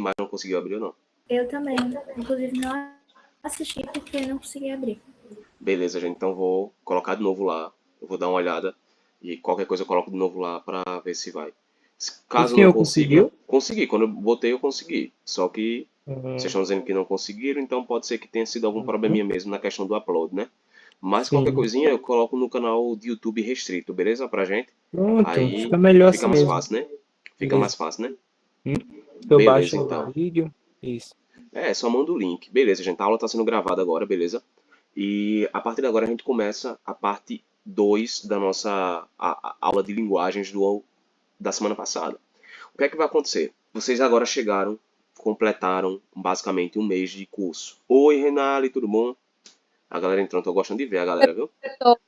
Mas não conseguiu abrir ou não? Eu também. Inclusive, não assisti porque não consegui abrir. Beleza, gente. Então vou colocar de novo lá. Eu vou dar uma olhada. E qualquer coisa eu coloco de novo lá pra ver se vai. O Caso eu não senhor consiga, conseguiu? consegui. Quando eu botei, eu consegui. Só que vocês Uhum. estão dizendo que não conseguiram, então pode ser que tenha sido algum probleminha mesmo na questão do upload, né? Mas qualquer Sim. coisinha eu coloco no canal de YouTube restrito, beleza? Pra gente. Pronto, Aí fica melhor fica assim mais mesmo. fácil, né? Fica Beleza. mais fácil, né? Eu Beleza, baixo o então. vídeo. Isso. Só manda o link. Beleza, gente. A aula tá sendo gravada agora, beleza? E a partir de agora a gente começa a parte 2 da nossa aula de linguagens da semana passada. O que é que vai acontecer? Vocês agora chegaram, completaram basicamente um mês de curso. Oi, Renali, tudo bom? A galera entrando, tô gostando de ver a galera, viu?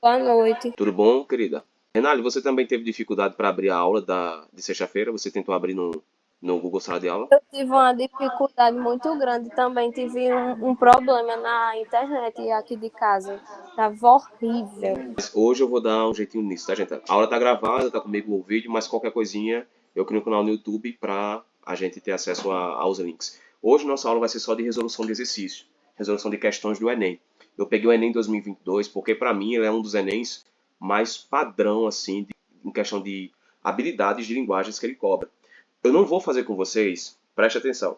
Boa noite. Tudo bom, querida? Renali, você também teve dificuldade para abrir a aula de sexta-feira? Você tentou abrir no Google Sala de Aula? Eu tive uma dificuldade muito grande também. Tive um problema na internet aqui de casa. Tava horrível. Mas hoje eu vou dar um jeitinho nisso, tá, gente? A aula tá gravada, tá comigo o vídeo, mas qualquer coisinha eu crio um canal no YouTube pra a gente ter acesso aos links. Hoje nossa aula vai ser só de resolução de exercício, resolução de questões do Enem. Eu peguei o Enem 2022 porque pra mim ele é um dos Enems mais padrão, assim, em questão de habilidades de linguagens que ele cobra. Eu não vou fazer com vocês, preste atenção,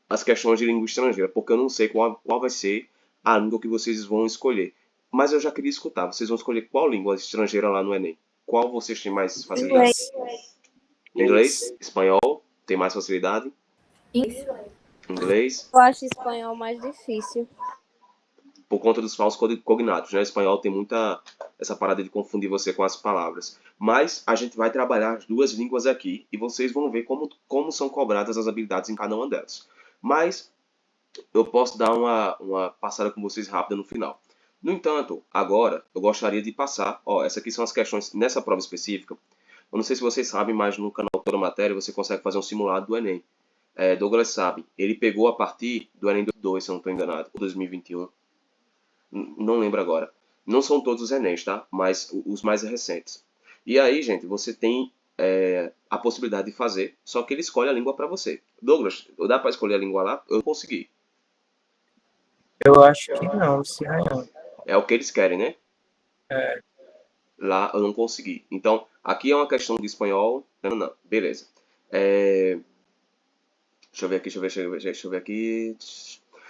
as questões de língua estrangeira, porque eu não sei qual vai ser a língua que vocês vão escolher. Mas eu já queria escutar. Vocês vão escolher qual língua estrangeira lá no Enem? Qual vocês têm mais facilidade? Inglês. Inglês? Espanhol? Tem mais facilidade? Isso. Inglês? Eu acho espanhol mais difícil. Por conta dos falsos cognatos, né? O espanhol tem muita essa parada de confundir você com as palavras. Mas a gente vai trabalhar as duas línguas aqui e vocês vão ver como são cobradas as habilidades em cada uma delas. Mas eu posso dar uma passada com vocês rápida no final. No entanto, agora eu gostaria de passar, essas aqui são as questões nessa prova específica. Eu não sei se vocês sabem, mas no canal Toda Matéria você consegue fazer um simulado do Enem. Douglas sabe, ele pegou a partir do Enem 2022, se eu não estou enganado, ou 2021, não lembro agora. Não são todos os Enems, tá? Mas os mais recentes. E aí, gente, você tem a possibilidade de fazer, só que ele escolhe a língua para você. Douglas, dá para escolher a língua lá? Eu consegui. Eu acho que não, se não. É o que eles querem, né? É, Lá eu não consegui. Então, aqui é uma questão de espanhol. Não. Beleza. Deixa eu ver aqui, deixa eu ver aqui.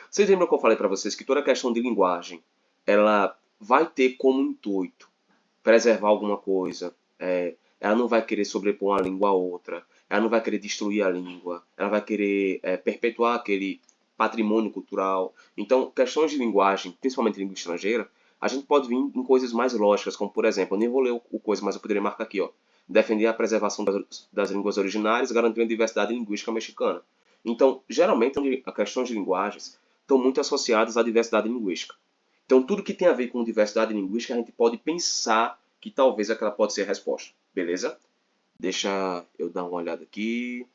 Vocês lembram que eu falei para vocês que toda questão de linguagem, ela vai ter como intuito preservar alguma coisa. Ela não vai querer sobrepor uma língua a outra. Ela não vai querer destruir a língua. Ela vai querer perpetuar aquele patrimônio cultural. Então, questões de linguagem, principalmente língua estrangeira, a gente pode vir em coisas mais lógicas, como por exemplo, eu nem vou ler o coisa, mas eu poderia marcar aqui, ó. Defender a preservação das línguas originárias, garantindo a diversidade linguística mexicana. Então, geralmente, as questões de linguagens estão muito associadas à diversidade linguística. Então, tudo que tem a ver com diversidade linguística, a gente pode pensar que talvez aquela pode ser a resposta. Beleza? Deixa eu dar uma olhada aqui.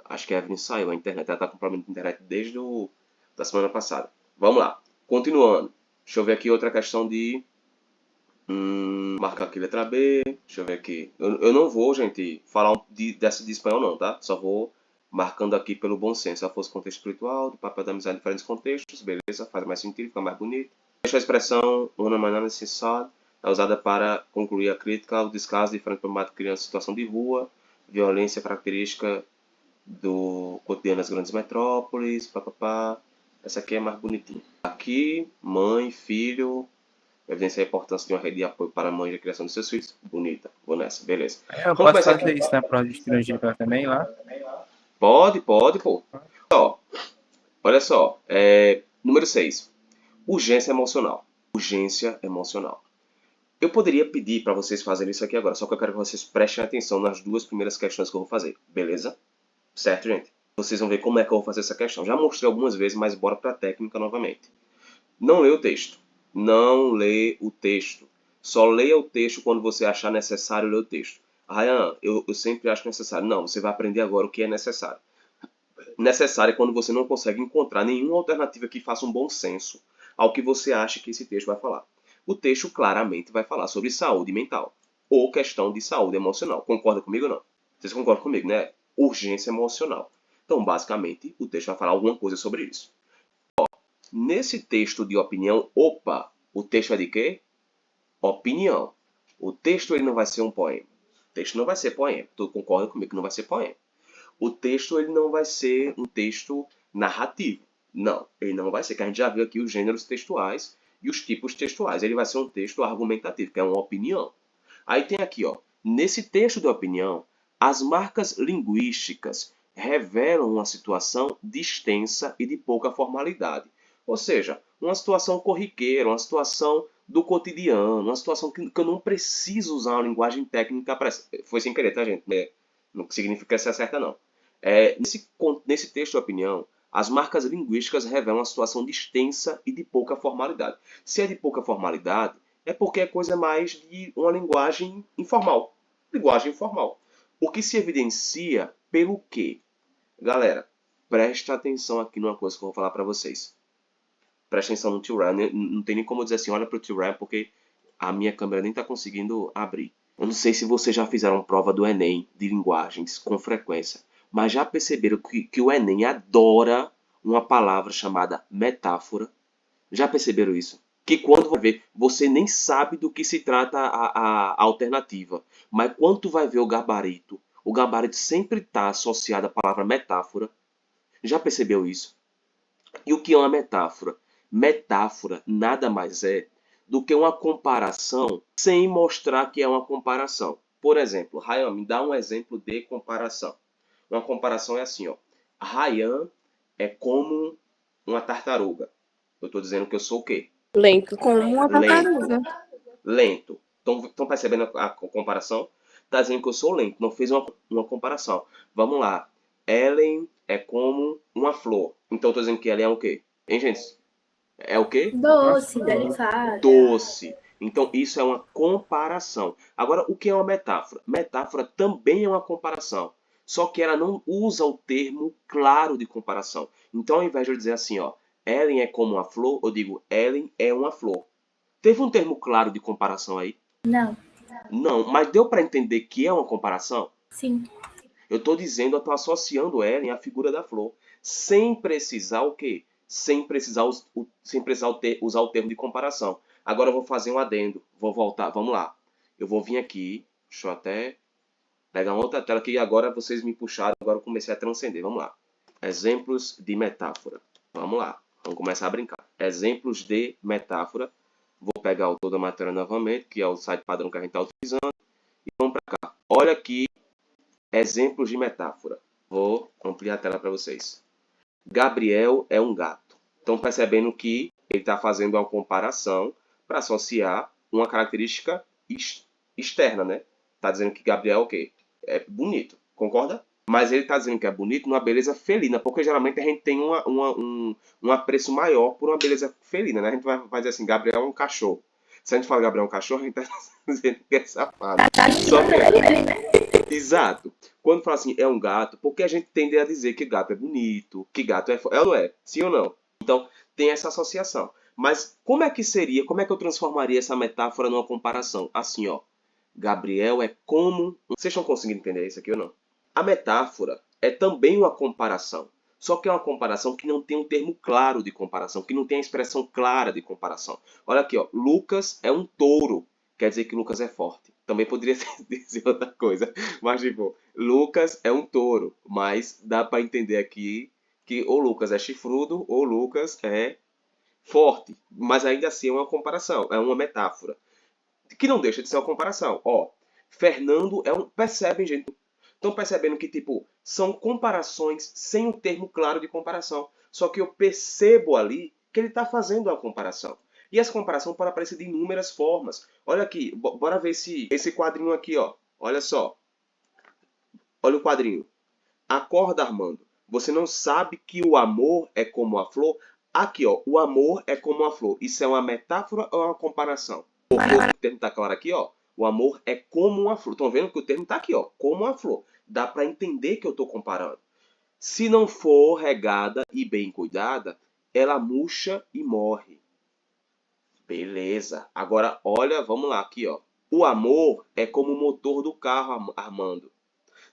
Acho que a Evelyn saiu. A internet, ela está com problema de internet desde da semana passada. Vamos lá. Continuando. Deixa eu ver aqui outra questão de... marcar aqui letra B. Deixa eu ver aqui. Eu não vou, gente, falar dessa de espanhol não, tá? Só vou marcando aqui pelo bom senso. Se fosse contexto espiritual, do papel da amizade em diferentes contextos. Beleza, faz mais sentido, fica mais bonito. Deixa a expressão uma maneira necessária é usada para concluir a crítica ao descaso de frente problemática de criança em situação de rua, violência característica do cotidiano das grandes metrópoles, papapá. Essa aqui é mais bonitinha. Aqui, mãe, filho, evidencia a importância de uma rede de apoio para a mãe e a criação de seus filhos. Bonita, vou nessa, beleza. eu Vamos posso começar fazer aqui. isso na prova de estrangeiro também lá? Pode, pô. Olha só, número 6. Urgência emocional. Urgência emocional. Eu poderia pedir para vocês fazerem isso aqui agora, só que eu quero que vocês prestem atenção nas duas primeiras questões que eu vou fazer, beleza? Certo, gente? Vocês vão ver como é que eu vou fazer essa questão. Já mostrei algumas vezes, mas bora para a técnica novamente. Não lê o texto. Não lê o texto. Só leia o texto quando você achar necessário ler o texto. Ryan, eu sempre acho necessário. Não, você vai aprender agora o que é necessário. Necessário é quando você não consegue encontrar nenhuma alternativa que faça um bom senso ao que você acha que esse texto vai falar. O texto claramente vai falar sobre saúde mental ou questão de saúde emocional. Concorda comigo ou não? Vocês concordam comigo, né? Urgência emocional. Então, basicamente, o texto vai falar alguma coisa sobre isso. Nesse texto de opinião, o texto é de quê? Opinião. O texto ele não vai ser um poema. O texto não vai ser poema. Tu concorda comigo que não vai ser poema? O texto ele não vai ser um texto narrativo. Não, ele não vai ser, que a gente já viu aqui os gêneros textuais e os tipos textuais. Ele vai ser um texto argumentativo, que é uma opinião. Aí tem aqui, ó, nesse texto de opinião, as marcas linguísticas revelam uma situação distensa e de pouca formalidade. Ou seja, uma situação corriqueira, uma situação do cotidiano, uma situação que eu não preciso usar uma linguagem técnica para... Foi sem querer, tá, gente? Não significa que você acerta, não. Nesse texto de opinião, as marcas linguísticas revelam uma situação distensa e de pouca formalidade. Se é de pouca formalidade, é porque é coisa mais de uma linguagem informal. Linguagem informal. O que se evidencia pelo quê? Galera, preste atenção aqui numa coisa que eu vou falar para vocês. Preste atenção no Tio Ryan. Não tem nem como dizer assim, olha para o Tio Ryan, porque a minha câmera nem está conseguindo abrir. Eu não sei se vocês já fizeram prova do Enem de linguagens com frequência, mas já perceberam que o Enem adora uma palavra chamada metáfora? Já perceberam isso? Que quando vai ver, você nem sabe do que se trata a alternativa. Mas quando tu vai ver o gabarito sempre está associado à palavra metáfora. Já percebeu isso? E o que é uma metáfora? Metáfora nada mais é do que uma comparação sem mostrar que é uma comparação. Por exemplo, Ryan, me dá um exemplo de comparação. Uma comparação é assim, ó. Ryan é como uma tartaruga. Eu estou dizendo que eu sou o quê? Lento como uma Lento. tartaruga. Lento. Estão percebendo a comparação? Está dizendo que eu sou lento. Não fez uma comparação. Vamos lá. Ellen é como uma flor. Então eu estou dizendo que ela é o quê? Hein, gente? É o quê? Doce, delicada. Doce. Então isso é uma comparação. Agora, o que é uma metáfora? Metáfora também é uma comparação. Só que ela não usa o termo claro de comparação. Então, ao invés de eu dizer assim, ó, Ellen é como uma flor, eu digo Ellen é uma flor. Teve um termo claro de comparação aí? Não, Não, mas deu para entender que é uma comparação? sim. Eu estou dizendo, eu estou associando Ellen à figura da flor, sem precisar o quê? Sem precisar usar o termo de comparação. Agora eu vou fazer um adendo, vou voltar, vamos lá. Eu vou vir aqui, deixa eu até pegar uma outra tela que agora vocês me puxaram, agora eu comecei a transcender, vamos lá. Exemplos de metáfora. Vamos lá, vamos começar a brincar. Exemplos de metáfora. Vou pegar o Toda a Matéria novamente, que é o site padrão que a gente está utilizando. E vamos para cá. Olha aqui, exemplos de metáfora. Vou ampliar a tela para vocês. Gabriel é um gato. Estão percebendo que ele está fazendo uma comparação para associar uma característica externa, né? Está dizendo que Gabriel é o quê? É bonito, concorda? Mas ele está dizendo que é bonito numa beleza felina, porque geralmente a gente tem um apreço maior por uma beleza felina, né? A gente vai dizer assim, Gabriel é um cachorro. Se a gente fala Gabriel é um cachorro, a gente está dizendo que é safado. Só que... Exato. Quando fala assim, é um gato, porque a gente tende a dizer que gato é bonito, que gato é... É ou não é? Sim ou não? Então, tem essa associação. Mas como é que seria, como é que eu transformaria essa metáfora numa comparação? Assim, ó. Gabriel é como... Vocês estão conseguindo entender isso aqui ou não? A metáfora é também uma comparação. Só que é uma comparação que não tem um termo claro de comparação, que não tem a expressão clara de comparação. Olha aqui, ó. Lucas é um touro. Quer dizer que Lucas é forte. Também poderia dizer outra coisa. Mas, tipo, Lucas é um touro. Mas dá para entender aqui que ou Lucas é chifrudo ou Lucas é forte. Mas ainda assim é uma comparação, é uma metáfora. Que não deixa de ser uma comparação. Ó, Fernando é um... Percebem, gente? Estão percebendo que, tipo, são comparações sem um termo claro de comparação. Só que eu percebo ali que ele está fazendo uma comparação. E essa comparação pode aparecer de inúmeras formas. Olha aqui, bora ver esse quadrinho aqui, ó. Olha só. Olha o quadrinho. Acorda, Armando. Você não sabe que o amor é como a flor? Aqui, ó. O amor é como a flor. Isso é uma metáfora ou é uma comparação? Porque o termo está claro aqui, ó. O amor é como uma flor. Estão vendo que o termo está aqui, ó. Como uma flor. Dá para entender que eu estou comparando. Se não for regada e bem cuidada, ela murcha e morre. Beleza. Agora, olha, vamos lá aqui, ó. O amor é como o motor do carro, Armando.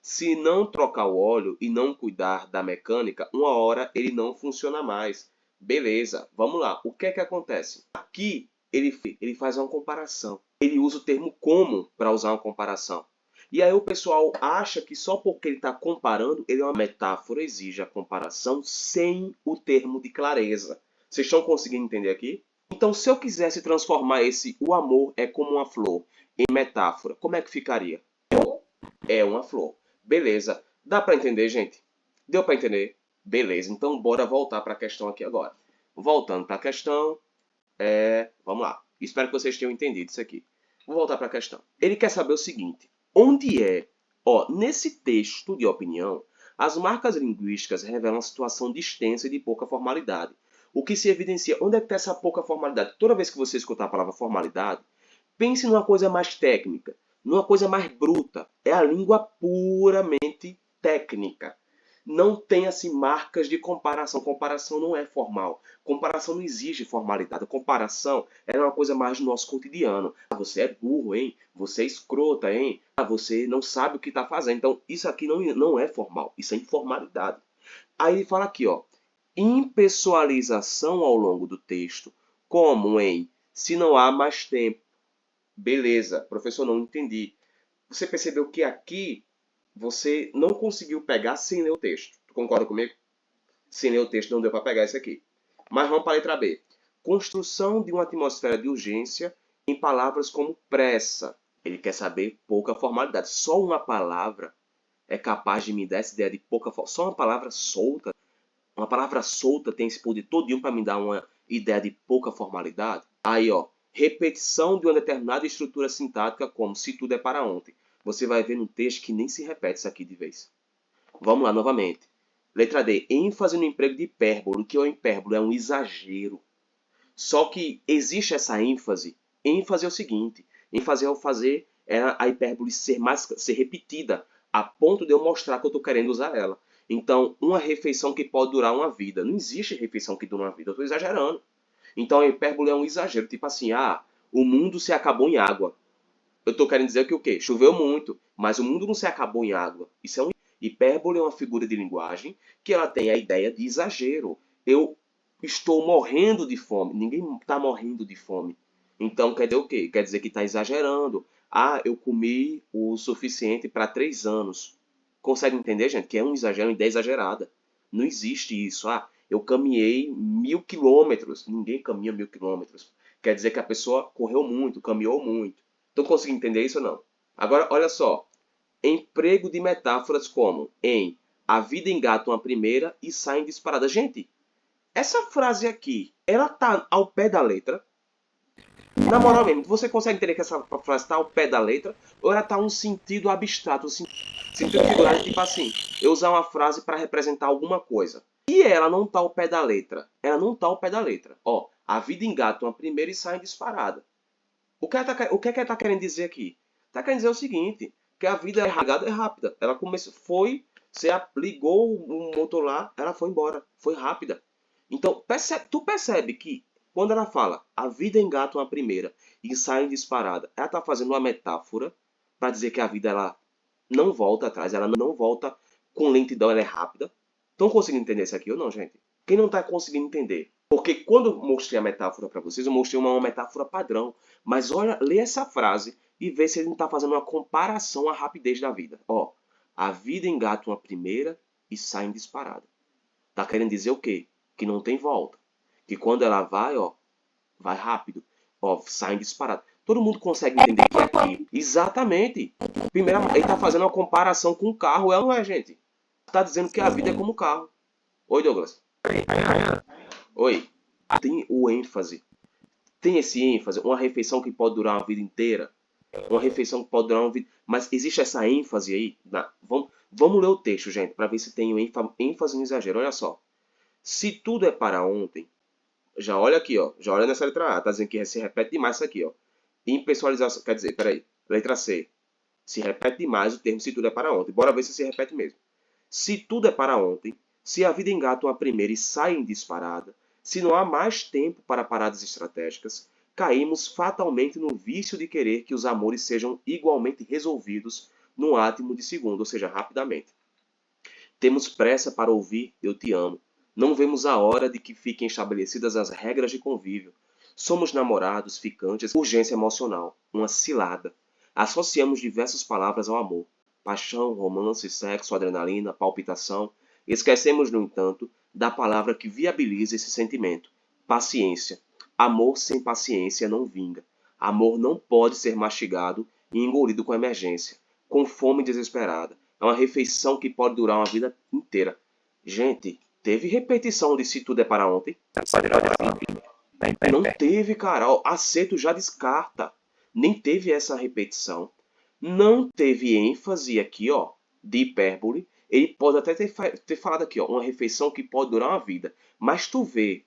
Se não trocar o óleo e não cuidar da mecânica, uma hora ele não funciona mais. Beleza, vamos lá. O que é que acontece? Aqui ele faz uma comparação. Ele usa o termo como para usar uma comparação. E aí o pessoal acha que só porque ele está comparando, ele é uma metáfora, exige a comparação sem o termo de clareza. Vocês estão conseguindo entender aqui? Então, se eu quisesse transformar o amor é como uma flor em metáfora, como é que ficaria? É uma flor. Beleza. Dá para entender, gente? Deu para entender? Beleza. Então, bora voltar para a questão aqui agora. Voltando para a questão, vamos lá. Espero que vocês tenham entendido isso aqui. Vou voltar para a questão. Ele quer saber o seguinte. Onde nesse texto de opinião, as marcas linguísticas revelam uma situação de extensa e de pouca formalidade. O que se evidencia, onde é que está essa pouca formalidade? Toda vez que você escutar a palavra formalidade, pense numa coisa mais técnica, numa coisa mais bruta. É a língua puramente técnica. Não tem assim marcas de comparação. Comparação não é formal. Comparação não exige formalidade. A comparação é uma coisa mais do nosso cotidiano. Ah, você é burro, hein? Você é escrota, hein? Ah, você não sabe o que está fazendo. Então, isso aqui não é formal. Isso é informalidade. Aí ele fala aqui, impessoalização ao longo do texto, como em se não há mais tempo. Beleza, professor, não entendi. Você percebeu que aqui você não conseguiu pegar sem ler o texto. Tu concorda comigo? Sem ler o texto não deu para pegar isso aqui. Mas vamos para a letra B. Construção de uma atmosfera de urgência em palavras como pressa. Ele quer saber pouca formalidade. Só uma palavra é capaz de me dar essa ideia de pouca formalidade. Só uma palavra solta. Uma palavra solta tem esse poder todinho para me dar uma ideia de pouca formalidade. Aí, repetição de uma determinada estrutura sintática, como se tudo é para ontem. Você vai ver no texto que nem se repete isso aqui de vez. Vamos lá novamente. Letra D. ênfase no emprego de hipérbole. O que é o hipérbole? É um exagero. Só que existe essa ênfase. ênfase é o seguinte. ênfase é o fazer a hipérbole ser repetida a ponto de eu mostrar que eu estou querendo usar ela. Então, uma refeição que pode durar uma vida. Não existe refeição que dura uma vida. Eu estou exagerando. Então, a hipérbole é um exagero. Tipo assim, o mundo se acabou em água. Eu estou querendo dizer que o quê? Choveu muito, mas o mundo não se acabou em água. Isso é um hipérbole, é uma figura de linguagem que ela tem a ideia de exagero. Eu estou morrendo de fome. Ninguém está morrendo de fome. Então quer dizer o quê? Quer dizer que está exagerando. Eu comi o suficiente para 3 anos. Consegue entender, gente? Que é um exagero, uma ideia exagerada. Não existe isso. Eu caminhei 1000 quilômetros. Ninguém caminha 1000 quilômetros. Quer dizer que a pessoa correu muito, caminhou muito. Estão conseguindo entender isso ou não? Agora, olha só. Emprego de metáforas como a vida engata uma primeira e sai em disparada. Gente, essa frase aqui, ela tá ao pé da letra? Na moral mesmo, você consegue entender que essa frase está ao pé da letra? Ou ela está um sentido abstrato, um sentido figurado, tipo assim, eu usar uma frase para representar alguma coisa. E ela não está ao pé da letra. Ela não está ao pé da letra. A vida engata uma primeira e sai em disparada. O que é que ela está querendo dizer aqui? Está querendo dizer o seguinte, que a vida é rápida. Ela começou, você ligou o motor lá, ela foi embora. Foi rápida. Então, tu percebe que quando ela fala a vida engata uma primeira e sai em disparada, ela está fazendo uma metáfora para dizer que a vida ela não volta atrás, ela não volta com lentidão, ela é rápida. Estão conseguindo entender isso aqui ou não, gente? Quem não está conseguindo entender? Porque quando eu mostrei a metáfora para vocês, eu mostrei uma metáfora padrão. Mas olha, lê essa frase e vê se ele não está fazendo uma comparação à rapidez da vida. A vida engata uma primeira e sai em disparada. Está querendo dizer o quê? Que não tem volta. Que quando ela vai rápido. Sai em disparada. Todo mundo consegue entender que aqui... Exatamente. Primeiro, ele está fazendo uma comparação com o carro, não é, gente? Está dizendo que a vida é como o carro. Oi, Douglas. Oi. Tem o ênfase. Tem esse ênfase. Uma refeição que pode durar uma vida inteira. Uma refeição que pode durar uma vida... Mas existe essa ênfase aí? Vamos ler o texto, gente, para ver se tem ênfase no exagero. Olha só. Se tudo é para ontem... Já olha aqui, já olha nessa letra A. Tá dizendo que se repete demais isso aqui, Impessoalização. Quer dizer, peraí. Letra C. Se repete demais o termo se tudo é para ontem. Bora ver se repete mesmo. Se tudo é para ontem, se a vida engata uma primeira e sai em disparada, se não há mais tempo para paradas estratégicas, caímos fatalmente no vício de querer que os amores sejam igualmente resolvidos num átimo de segundo, ou seja, rapidamente. Temos pressa para ouvir eu te amo. Não vemos a hora de que fiquem estabelecidas as regras de convívio. Somos namorados, ficantes, urgência emocional, uma cilada. Associamos diversas palavras ao amor. Paixão, romance, sexo, adrenalina, palpitação. Esquecemos, no entanto, da palavra que viabiliza esse sentimento. Paciência. Amor sem paciência não vinga. Amor não pode ser mastigado e engolido com emergência, com fome desesperada. É uma refeição que pode durar uma vida inteira. Gente, teve repetição de Se Tudo é para Ontem? Não teve, cara. Ó, acerto já descarta. Nem teve essa repetição. Não teve ênfase aqui, ó, de hipérbole. Ele pode até ter falado aqui, ó, uma refeição que pode durar uma vida. Mas tu vê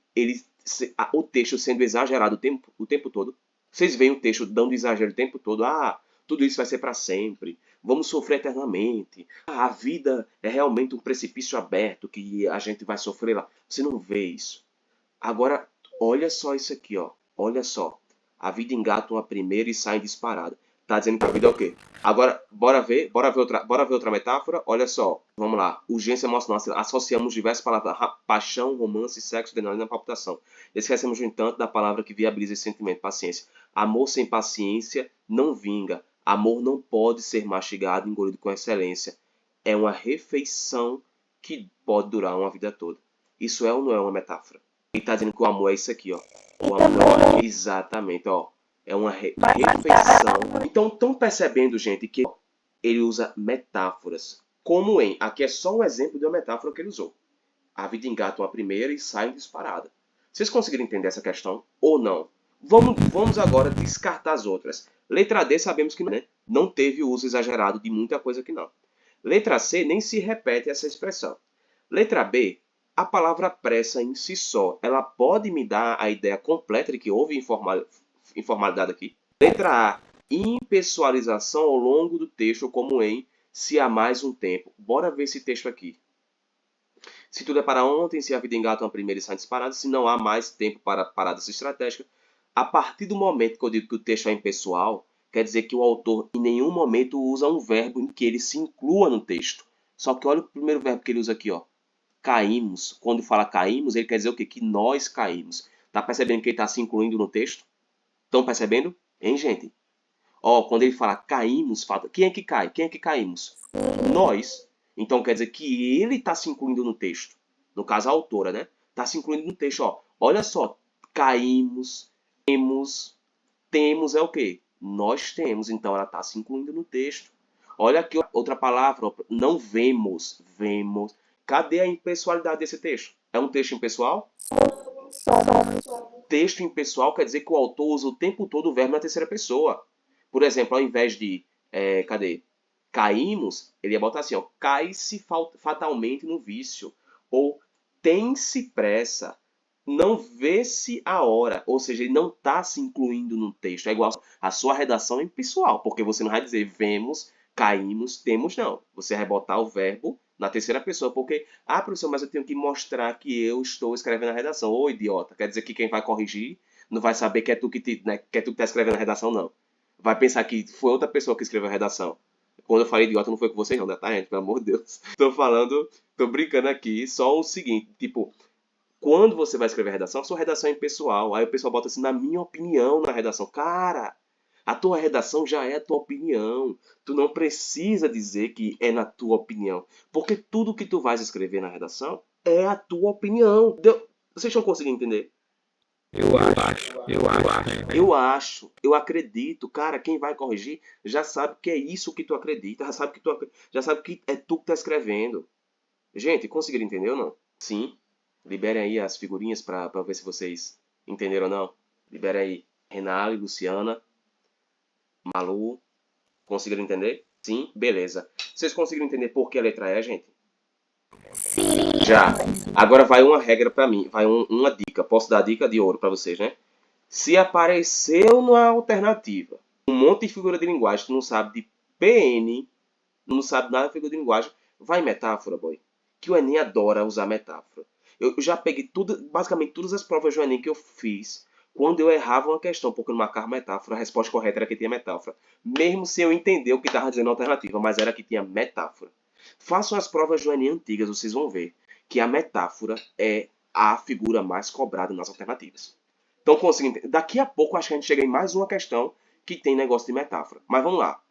o texto sendo exagerado o tempo todo. Vocês veem o texto dando exagero o tempo todo. Ah, tudo isso vai ser para sempre. Vamos sofrer eternamente. Ah, a vida é realmente um precipício aberto que a gente vai sofrer lá. Você não vê isso. Agora, olha só isso aqui, ó. Olha só. A vida engata uma primeira e sai disparada. Tá dizendo que a vida é o quê? Agora, bora ver outra metáfora. Olha só. Vamos lá. Urgência emocional. Associamos diversas palavras. Paixão, romance, sexo, adrenalina, palpitação. Esquecemos, no entanto, da palavra que viabiliza esse sentimento. Paciência. Amor sem paciência não vinga. Amor não pode ser mastigado e engolido com excelência. É uma refeição que pode durar uma vida toda. Isso é ou não é uma metáfora? Ele está dizendo que o amor é isso aqui, ó. O amor, exatamente, ó. É uma refeição. Então, estão percebendo, gente, que ele usa metáforas. Como em... Aqui é só um exemplo de uma metáfora que ele usou. A vida engata uma primeira e sai disparada. Vocês conseguiram entender essa questão ou não? Vamos agora descartar as outras. Letra D, sabemos que não teve o uso exagerado de muita coisa aqui não. Letra C, nem se repete essa expressão. Letra B, a palavra pressa em si só, ela pode me dar a ideia completa de que houve informalidade aqui. Letra A, impessoalização ao longo do texto, como em Se Há Mais um Tempo. Bora ver esse texto aqui. Se tudo é para ontem, se a vida engata uma primeira e sai disparada, se não há mais tempo para paradas estratégicas. A partir do momento que eu digo que o texto é impessoal, quer dizer que o autor em nenhum momento usa um verbo em que ele se inclua no texto. Só que olha o primeiro verbo que ele usa aqui, ó. Caímos. Quando fala caímos, ele quer dizer o quê? Que nós caímos. Tá percebendo que ele está se incluindo no texto? Estão percebendo? Hein, gente? Ó, quando ele fala caímos, fala, quem é que cai? Quem é que caímos? Nós. Então quer dizer que ele está se incluindo no texto. No caso, a autora, né? Está se incluindo no texto, ó. Olha só. Caímos, temos é o quê? Nós temos. Então ela está se incluindo no texto. Olha aqui outra palavra. Ó. Não vemos. Vemos. Cadê a impessoalidade desse texto? É um texto impessoal? Texto impessoal quer dizer que o autor usa o tempo todo o verbo na terceira pessoa. Por exemplo, ao invés de... cadê? Caímos, ele ia botar assim, ó. Cai-se fatalmente no vício. Ou tem-se pressa. Não vê-se a hora. Ou seja, ele não está se incluindo no texto. É igual a sua redação é impessoal. Porque você não vai dizer vemos, caímos, temos, não. Você vai botar o verbo na terceira pessoa, porque, professor, mas eu tenho que mostrar que eu estou escrevendo a redação. Ô, idiota, quer dizer que quem vai corrigir não vai saber que é tu que está escrevendo a redação, não. Vai pensar que foi outra pessoa que escreveu a redação. Quando eu falei idiota, não foi com vocês não, né? Tá, gente? Pelo amor de Deus. Tô brincando aqui, só o seguinte, tipo, quando você vai escrever a redação, a sua redação é impessoal. Aí o pessoal bota assim, na minha opinião, na redação. Cara, a tua redação já é a tua opinião. Tu não precisa dizer que é na tua opinião. Porque tudo que tu vais escrever na redação é a tua opinião. Vocês estão conseguindo entender? Eu acredito. Cara, quem vai corrigir já sabe que é isso que tu acredita. Já sabe que é tu que tá escrevendo. Gente, conseguiram entender ou não? Sim. Liberem aí as figurinhas para ver se vocês entenderam ou não. Liberem aí. Renale, Luciana, Malu. Conseguiram entender? Sim? Beleza. Vocês conseguiram entender por que a letra E, gente? Sim. Já. Agora vai uma regra para mim. Vai uma dica. Posso dar dica de ouro para vocês, né? Se apareceu na alternativa um monte de figura de linguagem, tu não sabe de PN, não sabe nada de figura de linguagem, vai metáfora, boy. Que o Enem adora usar metáfora. Eu já peguei basicamente todas as provas do Enem que eu fiz. quando eu errava uma questão porque eu não marcava metáfora, a resposta correta era que tinha metáfora. Mesmo sem eu entender o que estava dizendo a alternativa, mas era que tinha metáfora. Façam as provas do Enem antigas, vocês vão ver que a metáfora é a figura mais cobrada nas alternativas. Então, conseguindo entender. Daqui a pouco, acho que a gente chega em mais uma questão que tem negócio de metáfora. Mas vamos lá.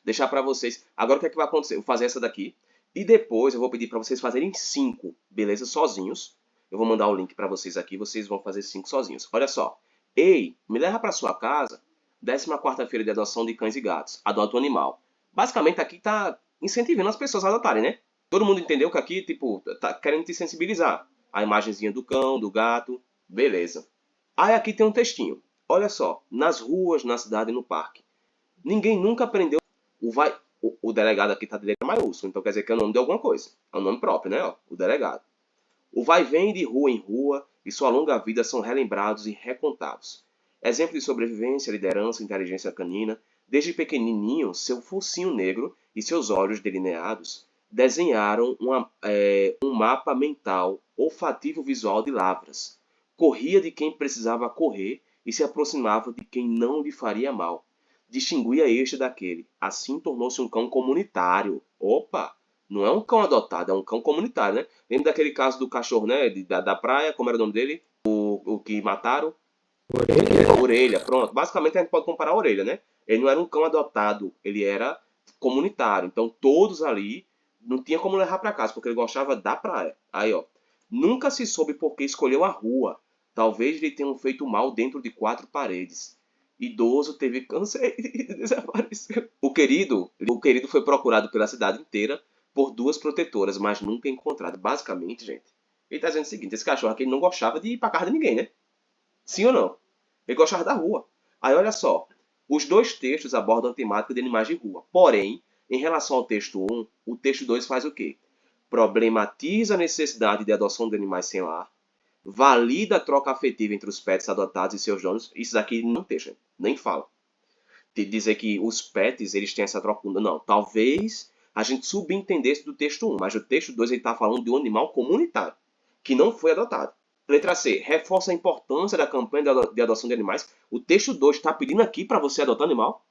Deixar para vocês. Agora, o que é que vai acontecer? Eu vou fazer essa daqui. E depois eu vou pedir para vocês fazerem 5, beleza? Sozinhos. Eu vou mandar o link para vocês aqui. Vocês vão fazer 5 sozinhos. Olha só. Ei, me leva para sua casa. 14ª-feira de adoção de cães e gatos. Adota um animal. Basicamente, aqui tá incentivando as pessoas a adotarem, né? Todo mundo entendeu que aqui, tipo, tá querendo te sensibilizar. A imagenzinha do cão, do gato. Beleza. Aí aqui tem um textinho. Olha só. Nas ruas, na cidade e no parque. Ninguém nunca aprendeu. O delegado aqui está de letra maiúscula, então quer dizer que é o nome de alguma coisa. É o nome próprio, né? Ó, o delegado. O vai e vem de rua em rua e sua longa vida são relembrados e recontados. Exemplo de sobrevivência, liderança, inteligência canina. Desde pequenininho, seu focinho negro e seus olhos delineados desenharam um mapa mental olfativo visual de lavras. Corria de quem precisava correr e se aproximava de quem não lhe faria mal. Distinguia este daquele. Assim tornou-se um cão comunitário. Opa! Não é um cão adotado, é um cão comunitário, né? Lembra daquele caso do cachorro, né? Da praia, como era o nome dele? O que mataram? Orelha. Orelha, pronto. Basicamente a gente pode comparar a orelha, né? Ele não era um cão adotado, ele era comunitário. Então todos ali não tinha como levar para casa, porque ele gostava da praia. Aí, ó. Nunca se soube por que escolheu a rua. Talvez lhe tenham feito mal dentro de 4 paredes. Idoso teve câncer e desapareceu. O querido foi procurado pela cidade inteira por 2 protetoras, mas nunca encontrado. Basicamente, gente, ele está dizendo o seguinte: esse cachorro aqui não gostava de ir para casa de ninguém, né? Sim ou não? Ele gostava da rua. Aí olha só, os 2 textos abordam a temática de animais de rua. Porém, em relação ao texto 1, o texto 2 faz o quê? Problematiza a necessidade de adoção de animais sem lar, valida a troca afetiva entre os pets adotados e seus donos. Isso daqui não deixa, nem fala. De dizer que os pets eles têm essa troca. Não, talvez a gente subentendesse do texto 1, mas o texto 2 está falando de um animal comunitário, que não foi adotado. Letra C, reforça a importância da campanha de adoção de animais. O texto 2 está pedindo aqui para você adotar animal.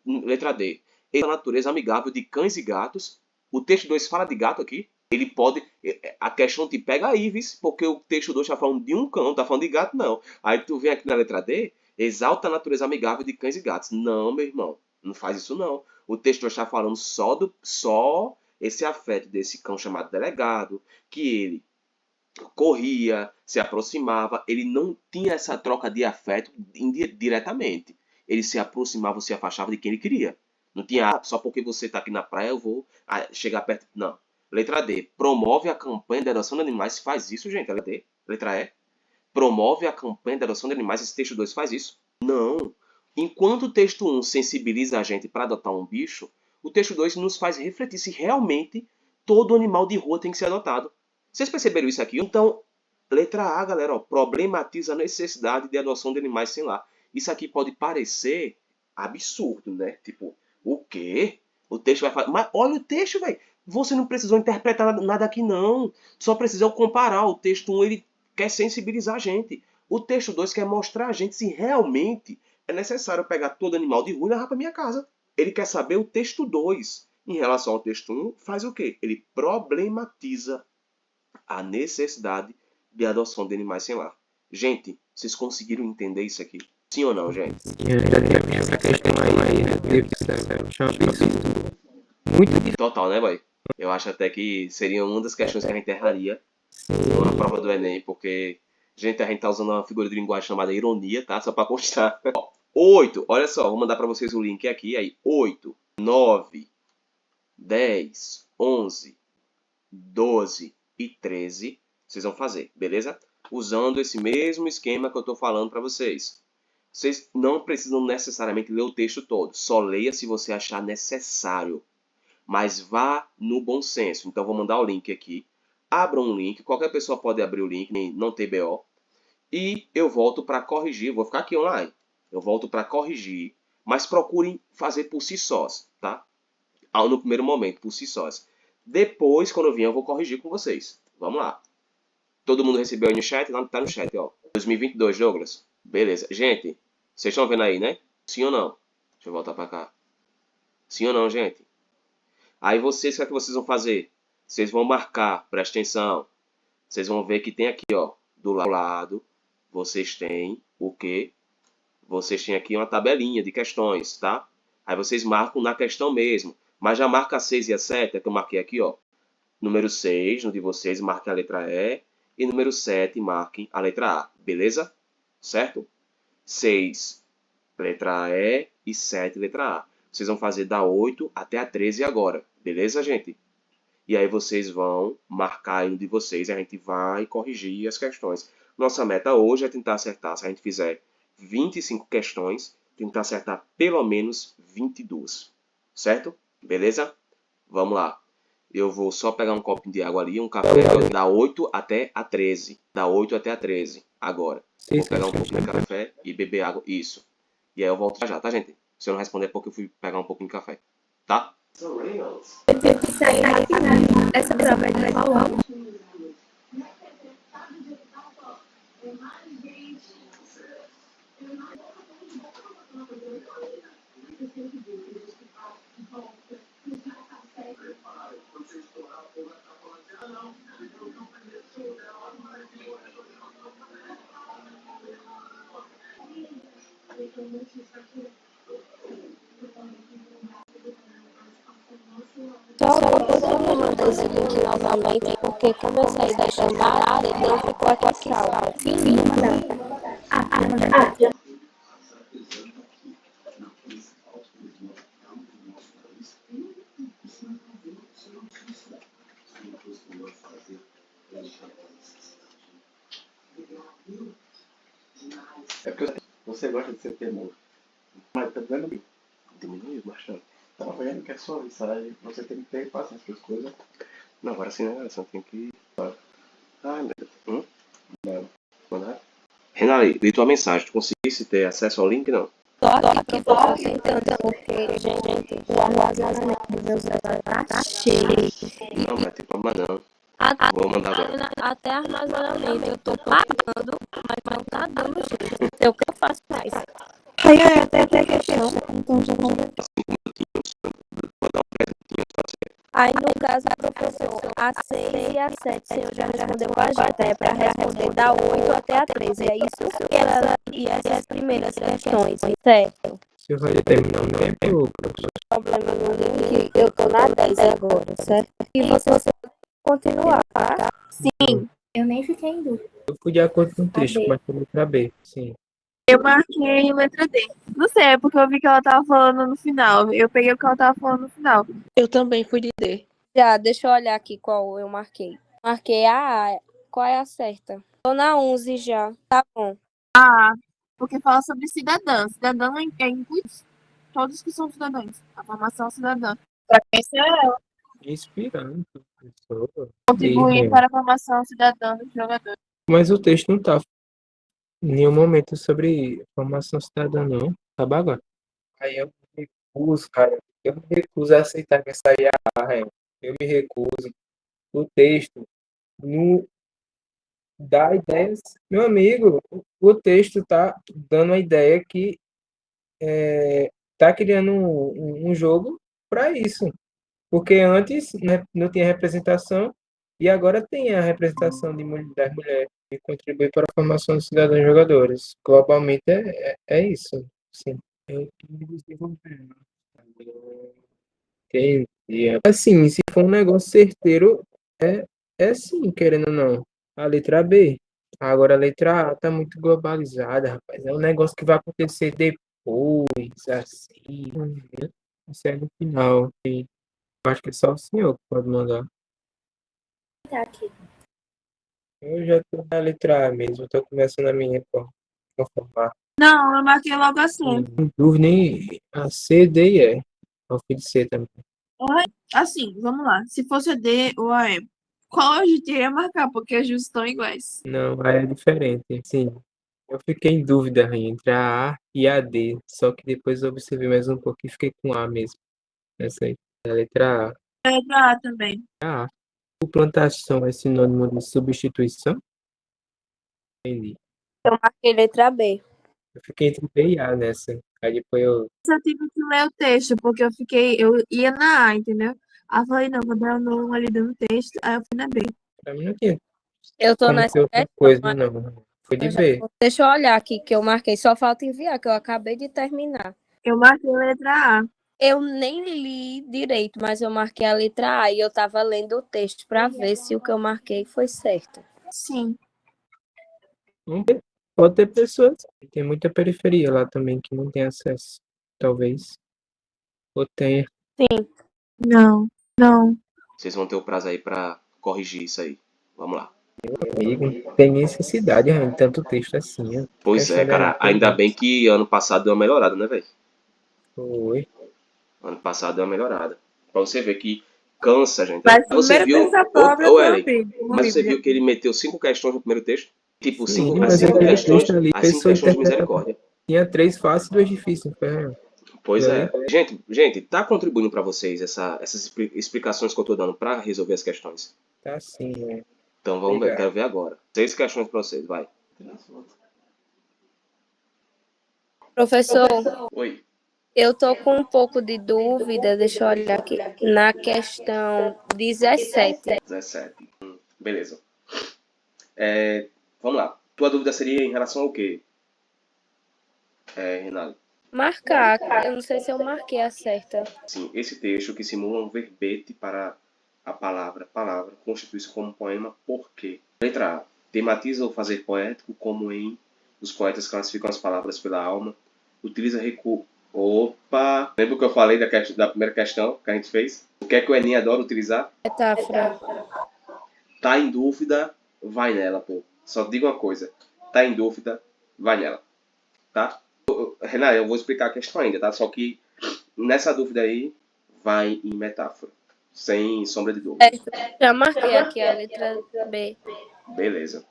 Letra D, a natureza amigável de cães e gatos. O texto 2 fala de gato aqui. Ele pode. A questão te pega aí, vice, porque o texto 2 está falando de um cão, não está falando de gato, não. Aí tu vem aqui na letra D, exalta a natureza amigável de cães e gatos. Não, meu irmão, não faz isso não. O texto 2 está falando só esse afeto desse cão chamado delegado, que ele corria, se aproximava, ele não tinha essa troca de afeto diretamente. Ele se aproximava, se afastava de quem ele queria. Não tinha, só porque você está aqui na praia eu vou chegar perto. Não. Letra D. Promove a campanha de adoção de animais. Faz isso, gente. Letra D. Letra E. Promove a campanha de adoção de animais. Esse texto 2 faz isso? Não. Enquanto o texto 1 sensibiliza a gente para adotar um bicho, o texto 2 nos faz refletir se realmente todo animal de rua tem que ser adotado. Vocês perceberam isso aqui? Então, letra A, galera, ó, problematiza a necessidade de adoção de animais sem lar. Isso aqui pode parecer absurdo, né? Tipo, o quê? O texto vai falar... Mas olha o texto, velho. Você não precisou interpretar nada aqui, não. Só precisou comparar. O texto 1, ele quer sensibilizar a gente. O texto 2 quer mostrar a gente se realmente é necessário pegar todo animal de rua e levar para minha casa. Ele quer saber o texto 2. Em relação ao texto 1, faz o quê? Ele problematiza a necessidade de adoção de animais sem lar. Gente, vocês conseguiram entender isso aqui? Sim ou não, gente? Eu já tenho essa questão aí, meu Deus do céu. Acho um absurdo. Muito difícil. Total, né, boy? Eu acho até que seria uma das questões que a gente erraria na prova do Enem, porque a gente tá usando uma figura de linguagem chamada ironia, tá? Só para constar. 8, olha só, vou mandar para vocês o link aqui. Aí, 8, 9, 10, 11, 12 e 13, vocês vão fazer, beleza? Usando esse mesmo esquema que eu estou falando para vocês. Vocês não precisam necessariamente ler o texto todo. Só leia se você achar necessário. Mas vá no bom senso. Então, vou mandar o link aqui. Abra um link. Qualquer pessoa pode abrir o link, não tem BO. E eu volto para corrigir. Vou ficar aqui online. Eu volto para corrigir. Mas procurem fazer por si sós, tá? No primeiro momento, por si sós. Depois, quando eu vier, eu vou corrigir com vocês. Vamos lá. Todo mundo recebeu aí no chat? Lá tá no chat, ó. 2022, Douglas. Beleza. Gente, vocês estão vendo aí, né? Sim ou não? Deixa eu voltar pra cá. Sim ou não, gente? Aí vocês, o que é que vocês vão fazer? Vocês vão marcar, presta atenção. Vocês vão ver que tem aqui, ó, do lado, vocês têm o quê? Vocês têm aqui uma tabelinha de questões, tá? Aí vocês marcam na questão mesmo. Mas já marca a 6 e a 7, é que eu marquei aqui, ó. Número 6, no de vocês, marquem a letra E. E número 7, marquem a letra A. Beleza? Certo? 6, letra E e 7, letra A. Vocês vão fazer da 8 até a 13 agora. Beleza, gente? E aí vocês vão marcar aí um de vocês e a gente vai corrigir as questões. Nossa meta hoje é tentar acertar, se a gente fizer 25 questões, tentar acertar pelo menos 22. Certo? Beleza? Vamos lá. Eu vou só pegar um copo de água ali, um café, da 8 até a 13. Da 8 até a 13. Agora. Vou pegar um pouquinho de café e beber água. Isso. E aí eu volto já, tá, gente? Se eu não responder é porque eu fui pegar um pouquinho de café. Tá? Isso aí, essa prova é de qual ano? Só vou mandar esse link novamente, porque como eu saí da chamada, ele ficou aqui salvo. Sim, vou mandar. Vou mandar. É porque você gosta de ser teimoso. Mas tá dizendo bem. Diminuiu bastante. Tá vendo que é só isso aí. Você tem que ter paciência com as coisas. Não, agora sim, né? Você tem que... Ai, meu Deus. Não. Mandar? Renali, li tua mensagem. Tu conseguisse ter acesso ao link, não? Só aqui que eu tô tentando, porque, gente, o armazenamento do meu celular tá cheio. Não, vai ter problema não. Até, Vou mandar agora. até armazenamento eu tô pagando, mas não tá dando jeito. É o que eu faço mais. Aí eu até questão. Então já vou. Aí, no caso, professor, a 6 e a 7, o senhor já respondeu com a gente. É para responder da 8 até a 13. É isso que ela e essas primeiras questões, certo? Você vai determinar um tempo, professor? Problema no link, eu tô na 10 agora, certo? E você continuar, tá? Sim. Eu nem fiquei em dúvida. Eu fui de acordo com o texto, B. mas foi letra B, sim. Eu marquei letra D. Não sei, é porque eu vi que ela tava falando no final. Eu peguei o que ela tava falando no final. Eu também fui de D. Já, deixa eu olhar aqui qual eu marquei. Marquei a A. Qual é a certa? Tô na 11 já. Tá bom. Porque fala sobre cidadã. Cidadã inclui todos que são cidadãos. A formação cidadã. Pra conhecer ela, Inspirando, professor. contribuir Sim, para a formação cidadã dos jogadores. mas o texto não tá em nenhum momento sobre formação cidadã, não. Tá agora. Aí eu me recuso, cara. Eu me recuso a aceitar que essa aí é a regra. Eu me recuso. O texto não dá ideias. Meu amigo, o texto tá dando a ideia que tá criando um jogo para isso. Porque antes, né, não tinha representação e agora tem a representação das mulheres que contribui para a formação dos cidadãos jogadores. Globalmente é isso. Sim. Eu tô me desenvolvendo. Entendi. Assim, se for um negócio certeiro, é sim, querendo ou não. A letra B. Agora a letra A tá muito globalizada, rapaz. É um negócio que vai acontecer depois, assim. Isso é no final. E eu acho que é só o senhor que pode mandar. Tá aqui. Eu já tô na letra A mesmo, tô começando a me conformar. Não, eu marquei logo assim. Sem dúvida, nem a C, D e E. Eu fui de C também. Assim, vamos lá. Se fosse a D ou a E, qual a gente iria marcar? Porque as duas estão iguais. Não, aí é diferente. Sim. Eu fiquei em dúvida entre a A e a D, só que depois eu observei mais um pouco e fiquei com A mesmo. Essa aí, a letra A. Letra A também. A. Suplantação é sinônimo de substituição? Entendi. Eu marquei letra B. Eu fiquei entre B e A nessa. Aí depois eu. Eu tive que ler o texto, porque eu ia na A, entendeu? Aí eu falei, não, vou dar um ali no texto, aí eu fui na B. Pra mim não tinha Eu tô como nessa ter outra questão, coisa, mas não. Foi de eu já B. deixa eu olhar aqui que eu marquei. Só falta enviar, que eu acabei de terminar. Eu marquei a letra A. Eu nem li direito, mas eu marquei a letra A e eu tava lendo o texto para ver se o que eu marquei foi certo. Sim. Pode ter pessoas. Tem muita periferia lá também que não tem acesso. Talvez. Ou tenha. Sim. Não. Vocês vão ter o prazo aí pra corrigir isso aí. Vamos lá. Amigo, não tem necessidade de tanto texto assim. Ó. Pois Questão é, da cara. Ainda bem internet. que ano passado deu uma melhorada, né, velho? Foi. Ano passado deu uma melhorada. Pra você ver que cansa, gente. Mas Você primeiro viu, dessa prova ô foi Ellen, horrível. mas você Horrível. viu que ele meteu 5 questões no primeiro texto? Tipo, Sim, as mas cinco aquele questões, texto ali, as 5 pessoa questões de interpreta. misericórdia. Tinha 3 fáceis e 2 difíceis. Não foi, não? Pois E é. aí? Gente, tá contribuindo pra vocês essas explicações que eu tô dando pra resolver as questões. Tá sim, né? Então vamos ver, Obrigado. quero ver agora. 6 questões pra vocês, vai. Professor, Oi. eu tô com um pouco de dúvida, deixa eu olhar aqui, na questão 17. 17. Beleza. Vamos lá. Tua dúvida seria em relação ao quê, Renato? Marcar, eu não sei se eu marquei a certa. Sim, esse texto que simula um verbete para a palavra, constitui-se como um poema porque. Letra A. Tematiza o fazer poético como em os poetas classificam as palavras pela alma. Utiliza recurso. Opa! Lembra o que eu falei da primeira questão que a gente fez? O que é que o Enem adora utilizar? Metáfora. Tá em dúvida, vai nela, pô. Só digo uma coisa. Tá em dúvida, vai nela. Tá? Renan, eu vou explicar a questão ainda, tá? Só que nessa dúvida aí, vai em metáfora. Sem sombra de dúvida. Já marquei aqui a letra B. Beleza.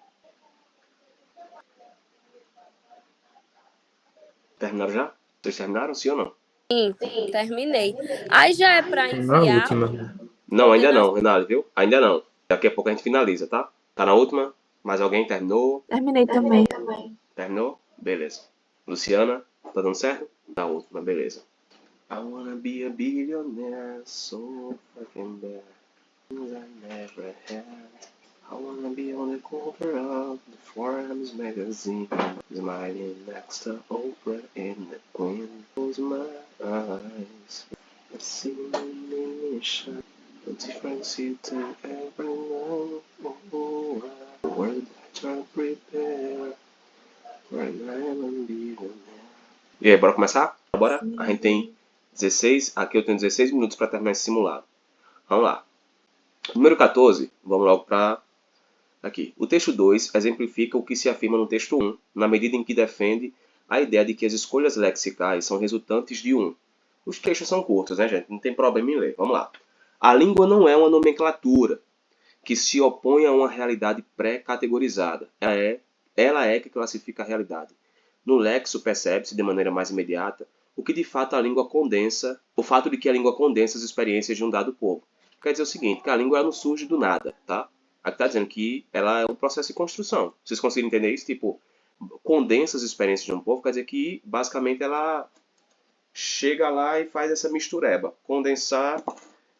Terminaram já? Vocês terminaram, sim ou não? Sim, terminei. Aí já é para Na enviar. última. Não, ainda não, Renato, viu? Ainda não. Daqui a pouco a gente finaliza, tá? Tá na última? Mais alguém terminou? Terminei também. Terminou? Beleza. Luciana, tá dando certo? Na última, beleza. I wanna be a billionaire, so fucking bad. Things I never had. I wanna be on the cover of the Forbes magazine, smiling next to Oprah and the Queen. Close my eyes, I see my nation, a difference you to ever know. Oh, I world to prepare for an island billionaire. E aí, bora começar? Bora? A gente tem 16, aqui eu tenho 16 minutos para terminar esse simulado. Vamos lá. Número 14, vamos logo para aqui. O texto 2 exemplifica o que se afirma no texto 1, na medida em que defende a ideia de que as escolhas lexicais são resultantes de um. Os textos são curtos, né, gente? Não tem problema em ler. Vamos lá. A língua não é uma nomenclatura que se opõe a uma realidade pré-categorizada. Ela é que classifica a realidade. No lexo percebe-se de maneira mais imediata o que de fato a língua condensa, o fato de que a língua condensa as experiências de um dado povo. Quer dizer o seguinte, que a língua ela não surge do nada, tá? Aqui está dizendo que ela é um processo de construção. Vocês conseguem entender isso? Tipo, condensa as experiências de um povo, quer dizer que basicamente ela chega lá e faz essa mistureba. Condensar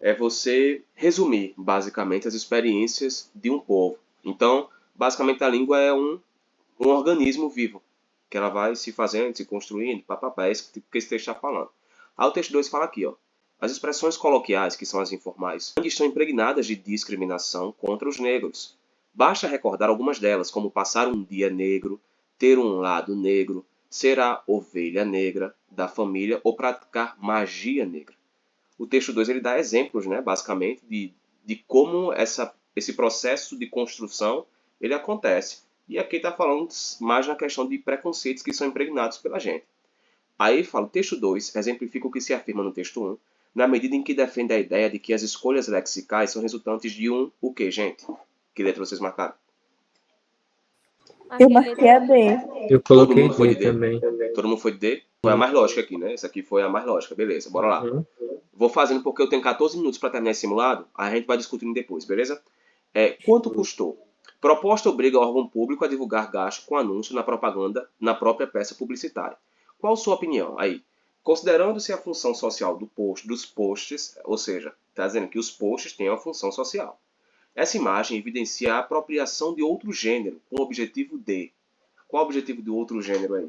é você resumir basicamente as experiências de um povo. Então, basicamente a língua é um organismo vivo, que ela vai se fazendo, se construindo, papapá, é isso que esse texto está falando. Aí o texto 2 fala aqui, ó. As expressões coloquiais, que são as informais, estão impregnadas de discriminação contra os negros. Basta recordar algumas delas, como passar um dia negro, ter um lado negro, ser a ovelha negra da família ou praticar magia negra. O texto 2 ele dá exemplos, né, basicamente, de como esse processo de construção ele acontece. E aqui está falando mais na questão de preconceitos que são impregnados pela gente. Aí ele fala, o texto 2 exemplifica o que se afirma no texto 1, na medida em que defende a ideia de que as escolhas lexicais são resultantes de um o quê, gente? Que letra vocês marcaram? Eu marquei a D. Eu Todo coloquei mundo foi D de D? também. Todo mundo foi de D? Foi a mais lógica aqui, né? Essa aqui foi a mais lógica. Beleza, bora lá. Uhum. Vou fazendo porque eu tenho 14 minutos para terminar esse simulado. Aí a gente vai discutindo depois, beleza? Quanto custou? Proposta obriga o órgão público a divulgar gasto com anúncio na propaganda na própria peça publicitária. Qual sua opinião? Aí, considerando-se a função social dos posts, ou seja, está dizendo que os posts têm uma função social. Essa imagem evidencia a apropriação de outro gênero, com o objetivo de... Qual o objetivo do outro gênero aí?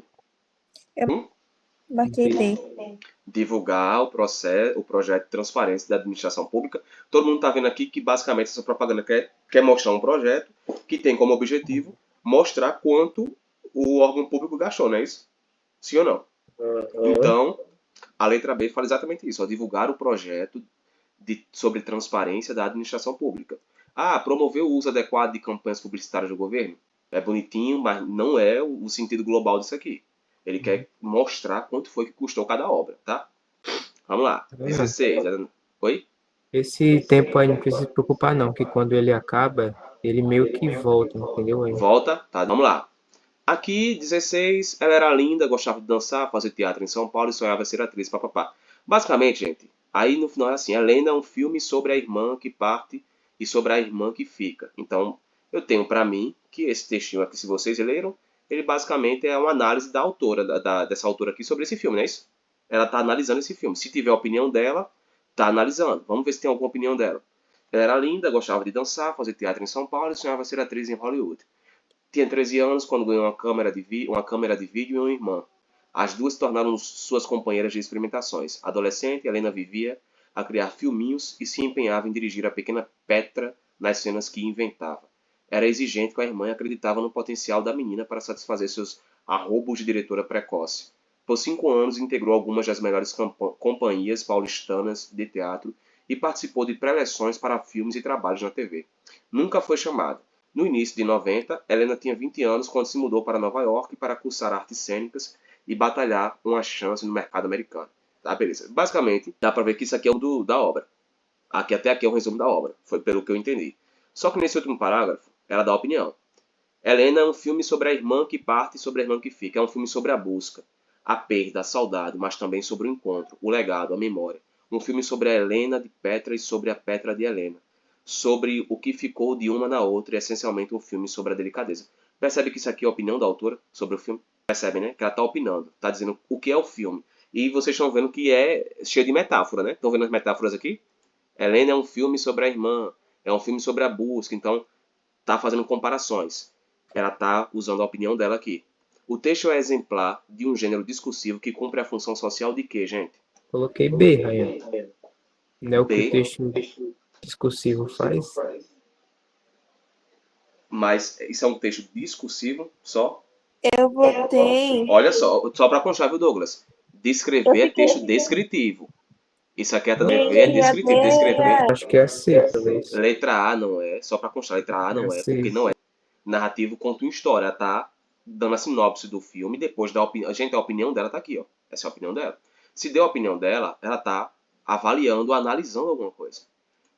Marquei B. Divulgar o projeto de transparência da administração pública. Todo mundo está vendo aqui que basicamente essa propaganda quer mostrar um projeto que tem como objetivo mostrar quanto o órgão público gastou, não é isso? Sim ou não? Então, a letra B fala exatamente isso, divulgar o projeto sobre transparência da administração pública. Promover o uso adequado de campanhas publicitárias do governo. É bonitinho, mas não é o sentido global disso aqui. Ele quer mostrar quanto foi que custou cada obra, tá? Vamos lá. 16. Oi? Esse tempo aí não precisa se preocupar, não, que quando ele acaba, ele meio que volta, entendeu? Aí? Volta? Tá, vamos lá. Aqui, 16, ela era linda, gostava de dançar, fazer teatro em São Paulo e sonhava ser atriz, papapá. Basicamente, gente, aí no final é assim, Helena é um filme sobre a irmã que parte e sobre a irmã que fica. Então, eu tenho pra mim que esse textinho aqui, se vocês leram, ele basicamente é uma análise da autora, dessa autora aqui sobre esse filme, não é isso? Ela tá analisando esse filme. Se tiver a opinião dela, tá analisando. Vamos ver se tem alguma opinião dela. Ela era linda, gostava de dançar, fazer teatro em São Paulo e sonhava ser atriz em Hollywood. Tinha 13 anos quando ganhou uma câmera de vídeo e uma irmã. As duas se tornaram suas companheiras de experimentações. Adolescente, Helena vivia a criar filminhos e se empenhava em dirigir a pequena Petra nas cenas que inventava. Era exigente com a irmã e acreditava no potencial da menina para satisfazer seus arrobos de diretora precoce. Por 5 anos, integrou algumas das melhores companhias paulistanas de teatro e participou de preleções para filmes e trabalhos na TV. Nunca foi chamada. No início de 90, Helena tinha 20 anos quando se mudou para Nova York para cursar artes cênicas e batalhar uma chance no mercado americano. Tá, beleza. Basicamente, dá para ver que isso aqui é o da obra. Até aqui é o resumo da obra. Foi pelo que eu entendi. Só que nesse último parágrafo, ela dá opinião. Helena é um filme sobre a irmã que parte e sobre a irmã que fica. É um filme sobre a busca, a perda, a saudade, mas também sobre o encontro, o legado, a memória. Um filme sobre a Helena de Petra e sobre a Petra de Helena. Sobre o que ficou de uma na outra e essencialmente um filme sobre a delicadeza. Percebe que isso aqui é a opinião da autora sobre o filme? Percebe, né? Que ela está opinando, está dizendo o que é o filme. E vocês estão vendo que é cheio de metáfora, né? Estão vendo as metáforas aqui? Helena é um filme sobre a irmã, é um filme sobre a busca, então está fazendo comparações. Ela está usando a opinião dela aqui. O texto é exemplar de um gênero discursivo que cumpre a função social de quê, gente? Coloquei B, Ryan. Não é o que B. o texto discursivo faz? Mas isso é um texto discursivo só? Eu botei. Olha só para constar, viu, Douglas? Descrever é texto descritivo. Isso aqui é descritivo. Descrever. Acho que é C, talvez. Letra A não é, só para constar, letra A não é, C. porque não é. Narrativo conta uma história, ela tá dando a sinopse do filme, depois da opinião. Gente, a opinião dela tá aqui, ó. Essa é a opinião dela. Se deu a opinião dela, ela tá avaliando, analisando alguma coisa.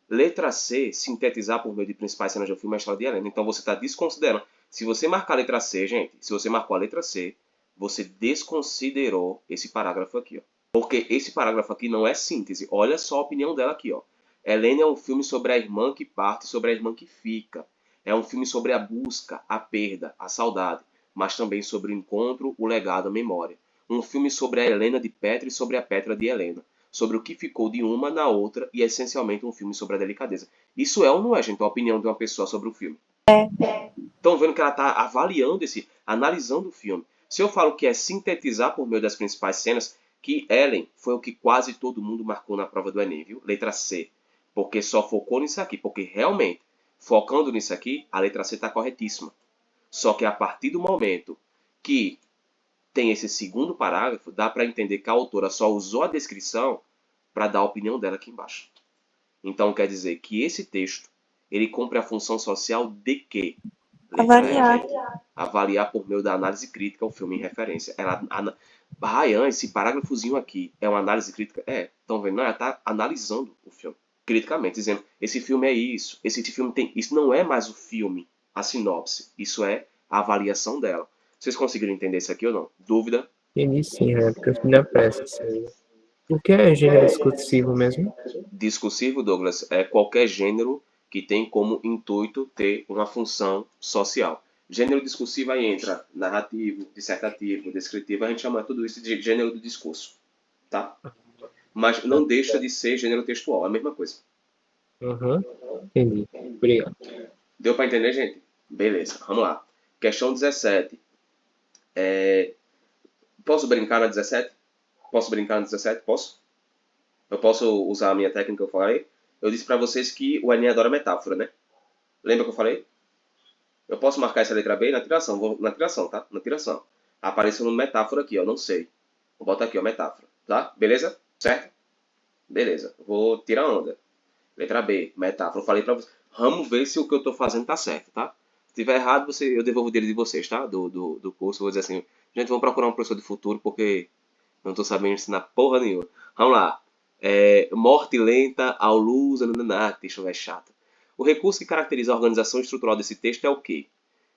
Letra C, sintetizar por meio de principais cenas do filme a história de Helena. Então você está desconsiderando. Se você marcar a letra C, gente, se você marcou a letra C, você desconsiderou esse parágrafo aqui, ó. Porque esse parágrafo aqui não é síntese. Olha só a opinião dela aqui, ó. Helena é um filme sobre a irmã que parte e sobre a irmã que fica. É um filme sobre a busca, a perda, a saudade, mas também sobre o encontro, o legado, a memória. Um filme sobre a Helena de Petra e sobre a Petra de Helena. Sobre o que ficou de uma na outra e essencialmente um filme sobre a delicadeza. Isso é ou não é, gente, a opinião de uma pessoa sobre o filme? Estão vendo que ela está avaliando analisando o filme. Se eu falo que é sintetizar por meio das principais cenas, que Ellen foi o que quase todo mundo marcou na prova do Enem, viu? Letra C. Porque só focou nisso aqui. Porque realmente, focando nisso aqui, a letra C está corretíssima. Só que a partir do momento que tem esse segundo parágrafo, dá para entender que a autora só usou a descrição para dar a opinião dela aqui embaixo. Então quer dizer que esse texto, ele cumpre a função social de quê? Avaliar. Avaliar por meio da análise crítica o filme em referência. Ryan, esse parágrafozinho aqui é uma análise crítica? Estão vendo? Não, ela está analisando o filme criticamente, dizendo, esse filme é isso, esse filme tem... Isso não é mais o filme, a sinopse. Isso é a avaliação dela. Vocês conseguiram entender isso aqui ou não? Dúvida? Entendi sim, porque eu fui na pressa. O que é gênero discursivo mesmo? Discursivo, Douglas, é qualquer gênero que tem como intuito ter uma função social. Gênero discursivo aí entra narrativo, dissertativo, descritivo, a gente chama tudo isso de gênero do discurso, tá? Mas não deixa de ser gênero textual, é a mesma coisa. Aham. Entendi. Obrigado. Deu para entender, gente? Beleza, vamos lá. Questão 17. Posso brincar na 17? Posso brincar na 17? Posso? Eu posso usar a minha técnica que eu falei? Eu disse para vocês que o Enem adora metáfora, né? Lembra que eu falei? Eu posso marcar essa letra B na tiração. Vou na tiração, tá? Na tiração. Apareceu uma metáfora aqui, ó. Não sei. Vou botar aqui, ó, metáfora. Tá? Beleza? Certo? Beleza. Vou tirar onda. Letra B, metáfora. Eu falei pra vocês. Vamos ver se o que eu tô fazendo tá certo, tá? Se tiver errado, eu devolvo o dinheiro de vocês, tá? Do curso. Vou dizer assim, gente, vamos procurar um professor de futuro porque não tô sabendo ensinar porra nenhuma. Vamos lá. Morte lenta ao luz, texto vai chato. O recurso que caracteriza a organização estrutural desse texto é o quê?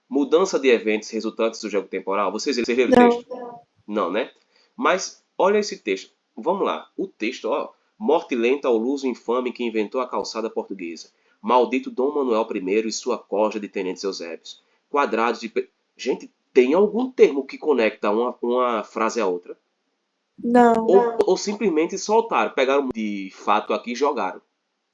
Mudança de eventos resultantes do jogo temporal. Vocês leram o texto? Não, né? Mas olha esse texto. Vamos lá. O texto, ó. Morte lenta ao luso infame que inventou a calçada portuguesa. Maldito Dom Manuel I e sua corja de tenentes eusébios. Quadrados de... Gente, tem algum termo que conecta uma frase à outra? Não. Ou simplesmente soltaram, pegaram de fato aqui e jogaram.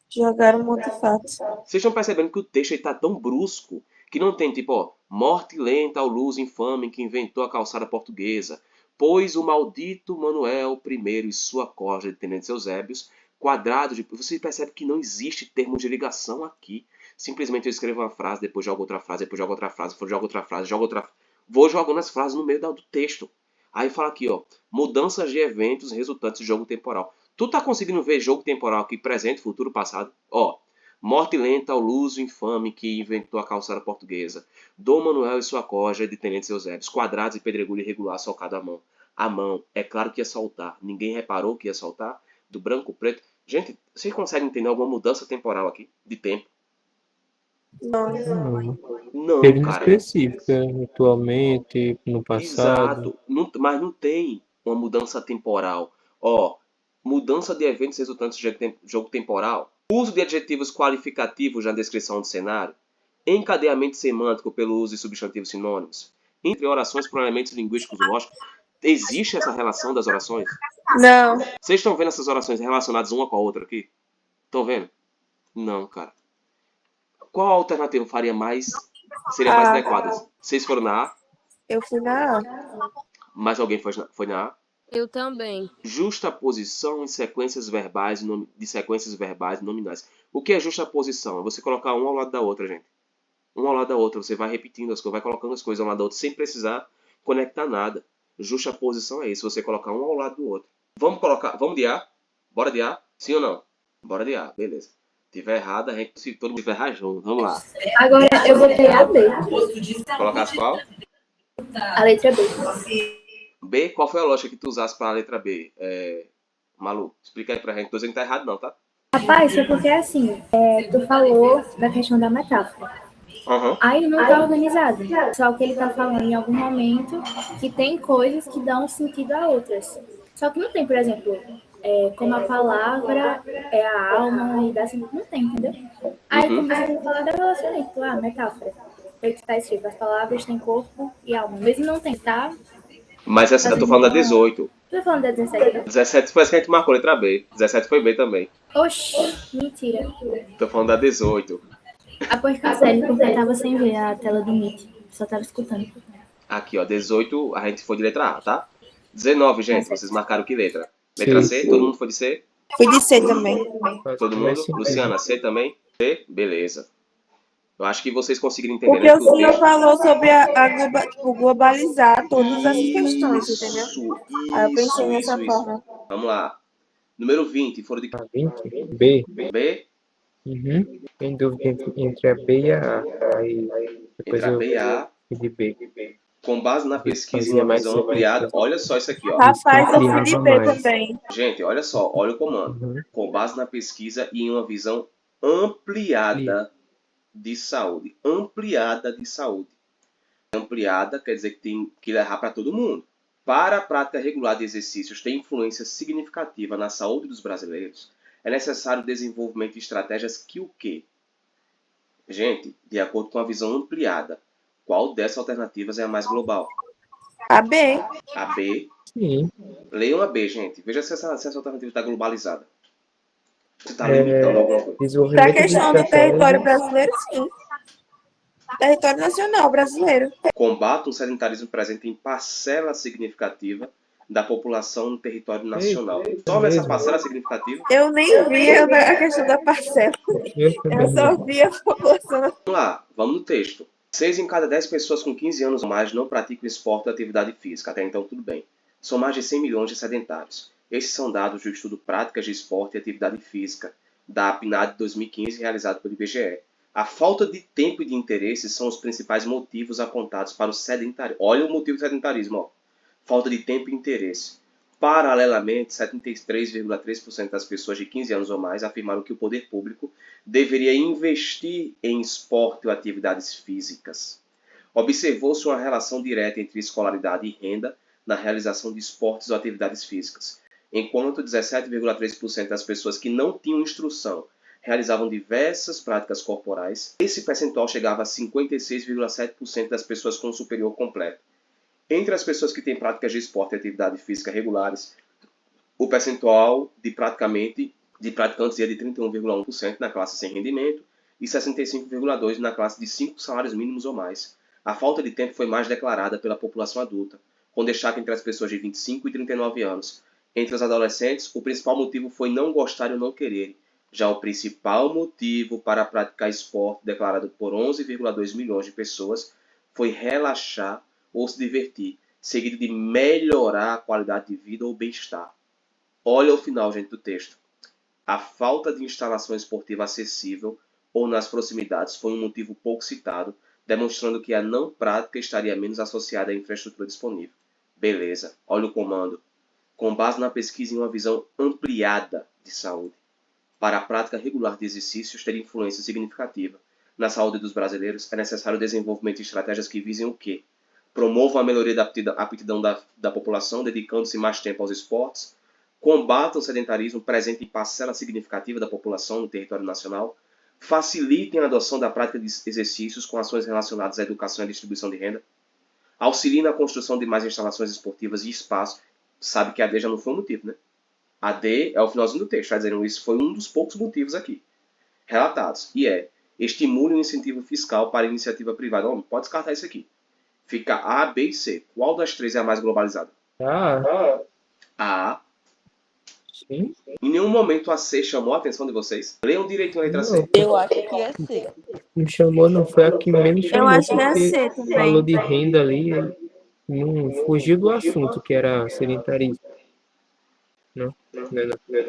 Jogaram um monte de fatos. Vocês estão percebendo que o texto está tão brusco que não tem tipo, ó, morte lenta ao luz infame que inventou a calçada portuguesa, pois o maldito Manuel I e sua corja de tenentes eusébios, quadrado de... Você percebe que não existe termo de ligação aqui. Simplesmente eu escrevo uma frase, depois jogo outra frase, depois jogo outra frase, depois jogo outra frase, jogo outra... Vou jogando as frases no meio do texto. Aí fala aqui, ó, mudanças de eventos resultantes de jogo temporal. Tu tá conseguindo ver jogo temporal aqui, presente, futuro, passado? Ó, morte lenta ao luso infame que inventou a calçada portuguesa. Dom Manuel e sua corja de tenentes eusébios. Quadrados e pedregulho irregular solcado à mão. A mão, é claro que ia soltar. Ninguém reparou que ia soltar? Do branco preto. Gente, vocês conseguem entender alguma mudança temporal aqui? De tempo? Não. Não, Teve cara. específica, atualmente, no passado. Exato. Mas não tem uma mudança temporal. Ó, mudança de eventos resultantes de jogo temporal. Uso de adjetivos qualificativos na descrição do cenário. Encadeamento semântico pelo uso de substantivos sinônimos. Entre orações por elementos linguísticos lógicos. Existe essa relação das orações? Não. Vocês estão vendo essas orações relacionadas uma com a outra aqui? Estão vendo? Não, cara. Qual alternativa seria mais adequada? Vocês foram na A? Eu fui na A. Mais alguém foi na A? Eu também. Justaposição em sequências verbais de sequências verbais nominais. O que é justaposição? É você colocar um ao lado da outra, gente. Um ao lado da outra. Você vai repetindo as coisas, vai colocando as coisas ao lado da outra sem precisar conectar nada. Justaposição é isso, você colocar um ao lado do outro. Vamos de A? Bora de A? Sim ou não? Bora de A, beleza. Se tiver errado, se todo mundo tiver errado junto. Vamos lá. Agora eu botei a B. Colocasse qual? A letra B. B, qual foi a lógica que tu usasse para a letra B? Malu, explica aí pra gente. Tô dizendo que tá errado não, tá? Rapaz, foi porque assim, tu falou da questão da metáfora. Uhum. Aí não tá organizado. Só que ele tá falando em algum momento que tem coisas que dão sentido a outras. Só que não tem, por exemplo, como a palavra é a alma e dá sentido. Não tem, entendeu? Aí começa a falar da relacionamento. Metáfora. Feito tá escrito, as palavras têm corpo e alma. Mesmo não tem, tá? Mas eu tô falando da 18. Tu tá falando da 17? 17 foi a que a gente marcou, letra B. 17 foi B também. Oxi, mentira. Tô falando da 18. Pois cancele, porque eu tava sem ver a tela do Meet. Só tava escutando. Aqui, ó, 18, a gente foi de letra A, tá? 19, gente, vocês marcaram que letra? Letra Sim. C? Todo mundo foi de C? Fui de C também. Todo mundo? Sim. Luciana, C também? C? Beleza. Eu acho que vocês conseguiram entender, Porque né? o senhor falou sobre globalizar todas essas questões, entendeu? Aí eu pensei nessa forma. Vamos lá. Número 20, foram de 20? B. B? Uhum. Tem dúvida entre a B e a A. Aí depois Entre a eu B e a A. fui de B. Com base na pesquisa e Fazia uma mais visão sentido. ampliada, olha só isso aqui, ó. Rapaz, eu fui de Criava B mais. também. Gente, olha só, olha o comando. Uhum. Com base na pesquisa e em uma visão ampliada de saúde. Ampliada de saúde. Ampliada quer dizer que tem que levar para todo mundo. Para a prática regular de exercícios ter influência significativa na saúde dos brasileiros, é necessário o desenvolvimento de estratégias que o quê? Gente, de acordo com a visão ampliada, qual dessas alternativas é a mais global? A B. A B. Sim. Leiam a B, gente. Veja se essa alternativa está globalizada. Se está É, limitando alguma coisa. Para a Desenvolvimento de questão do território estratégias. brasileiro, sim. Território nacional brasileiro. Combate o sedentarismo presente em parcela significativa da população no território nacional. Eita, Toma essa mesmo. parcela significativa. Eu nem via a questão da parcela. Eu Eu também só não. via a população. Vamos lá, vamos no texto. 6 em cada 10 pessoas com 15 anos ou mais não praticam esporte ou atividade física. Até então, tudo bem. São mais de 100 milhões de sedentários. Esses são dados do estudo Práticas de Esporte e Atividade Física, da PNAD 2015, realizado pelo IBGE. A falta de tempo e de interesse são os principais motivos apontados para o sedentarismo. Olha o motivo do sedentarismo, ó. Falta de tempo e interesse. Paralelamente, 73,3% das pessoas de 15 anos ou mais afirmaram que o poder público deveria investir em esporte ou atividades físicas. Observou-se uma relação direta entre escolaridade e renda na realização de esportes ou atividades físicas, enquanto 17,3% das pessoas que não tinham instrução realizavam diversas práticas corporais, esse percentual chegava a 56,7% das pessoas com superior completo. Entre as pessoas que têm práticas de esporte e atividade física regulares, o percentual de praticantes ia de 31,1% na classe sem rendimento e 65,2% na classe de 5 salários mínimos ou mais. A falta de tempo foi mais declarada pela população adulta, com destaque entre as pessoas de 25 e 39 anos. Entre os adolescentes, o principal motivo foi não gostar ou não querer. Já o principal motivo para praticar esporte, declarado por 11,2 milhões de pessoas, foi relaxar ou se divertir, seguido de melhorar a qualidade de vida ou bem-estar. Olha o final, gente, do texto. A falta de instalação esportiva acessível ou nas proximidades foi um motivo pouco citado, demonstrando que a não prática estaria menos associada à infraestrutura disponível. Beleza, olha o comando. Com base na pesquisa em uma visão ampliada de saúde, para a prática regular de exercícios ter influência significativa na saúde dos brasileiros, é necessário o desenvolvimento de estratégias que visem o quê? Promovam a melhoria da aptidão da população, dedicando-se mais tempo aos esportes, combatam o sedentarismo presente em parcela significativa da população no território nacional, facilitem a adoção da prática de exercícios com ações relacionadas à educação e à distribuição de renda, auxiliem na construção de mais instalações esportivas e espaços. Sabe que a D já não foi um motivo, né? A D é o finalzinho do texto, está dizendo isso foi um dos poucos motivos aqui relatados, e estimule o incentivo fiscal para a iniciativa privada. Não, pode descartar isso aqui. Fica A, B e C. Qual das três é a mais globalizada? A. Sim. Em nenhum momento a C chamou a atenção de vocês? Leiam direitinho a letra C. Não, Eu acho que é C. me chamou, não foi a que menos Eu chamou, acho que é porque C também. falou de renda ali, não fugiu do assunto, que era sedentarismo. Não.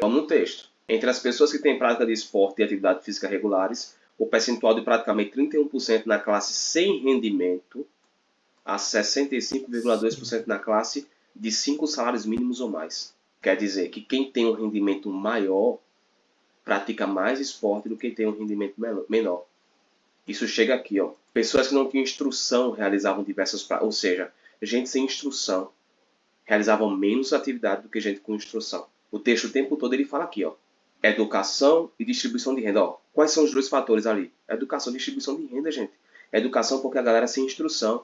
Vamos no texto. Entre as pessoas que têm prática de esporte e atividade física regulares, o percentual de praticamente 31% na classe sem rendimento a 65,2% na classe de 5 salários mínimos ou mais. Quer dizer que quem tem um rendimento maior pratica mais esporte do que quem tem um rendimento menor. Isso chega aqui, ó. Pessoas que não tinham instrução realizavam diversas práticas, ou seja, gente sem instrução realizavam menos atividade do que gente com instrução. O texto o tempo todo ele fala aqui, ó. Educação e distribuição de renda. Ó, quais são os dois fatores ali? Educação e distribuição de renda, gente. Educação porque a galera sem instrução.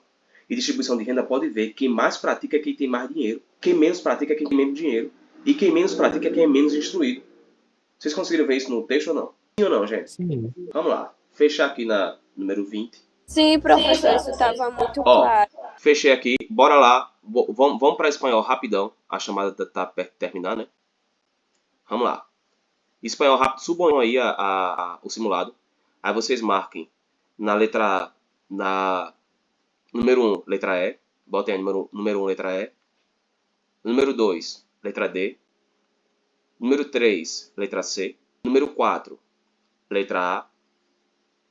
E distribuição de renda pode ver. Quem mais pratica é quem tem mais dinheiro. Quem menos pratica é quem tem menos dinheiro. E quem menos pratica é quem é menos instruído. Vocês conseguiram ver isso no texto ou não? Sim ou não, gente? Sim. Vamos lá. Fechar aqui na número 20. Sim, professor, isso estava muito Ó, claro. fechei aqui. Bora lá. Vamos para espanhol rapidão. A chamada está perto de terminar, né? Vamos lá. Espanhol rápido. Subam aí o simulado. Aí vocês marquem na letra... Número 1, letra E. Botem aí número 1, letra E. Número 2, letra D. Número 3, letra C. Número 4, letra A.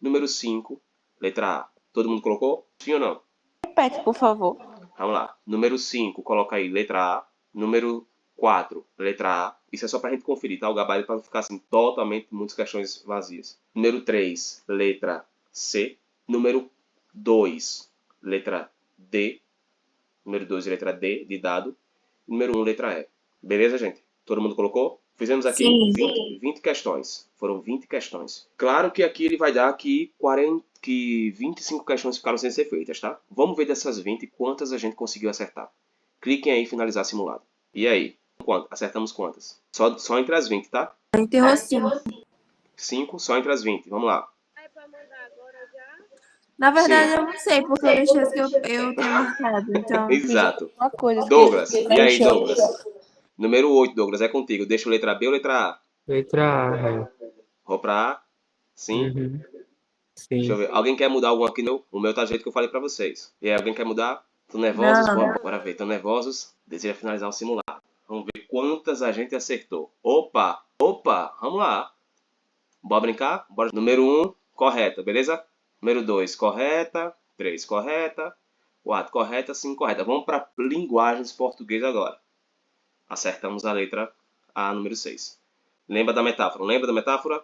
Número 5, letra A. Todo mundo colocou? Sim ou não? Repete, por favor. Vamos lá. Número 5, coloca aí letra A. Número 4, letra A. Isso é só pra gente conferir, tá? O gabarito para não ficar assim totalmente muitas questões vazias. Número 3, letra C. Número 2, letra D. Número 2, letra D, de dado. Número 1, letra E. Beleza, gente? Todo mundo colocou? Fizemos aqui Sim. 20 questões. Foram 20 questões. Claro que aqui ele vai dar que 25 questões ficaram sem ser feitas, tá? Vamos ver dessas 20 quantas a gente conseguiu acertar. Cliquem aí em finalizar simulado. E aí? Acertamos quantas? Só entre as 20, tá? A gente errou 5. 5 só entre as 20. Vamos lá. Na verdade, Sim. eu não sei, porque eu deixei as que eu tenho marcado. Então, Exato. Uma coisa Douglas, que e aí, Douglas? Número 8, Douglas, é contigo. Deixa a letra B ou letra A? Letra A, velho. Vou pra A? Sim? Uhum. Deixa eu Sim. ver. Alguém quer mudar algum aqui? O meu tá do jeito que eu falei pra vocês. E aí, alguém quer mudar? Tão nervosos? Não. Bora ver. Tão nervosos? Deseja finalizar o simulado. Vamos ver quantas a gente acertou. Opa! Vamos lá. Bora brincar? Bora. Número 1, correta, beleza? Número 2, correta. 3, correta. 4, correta. 5, correta. Vamos para linguagens português agora. Acertamos a letra A, número 6. Lembra da metáfora? Lembra da metáfora?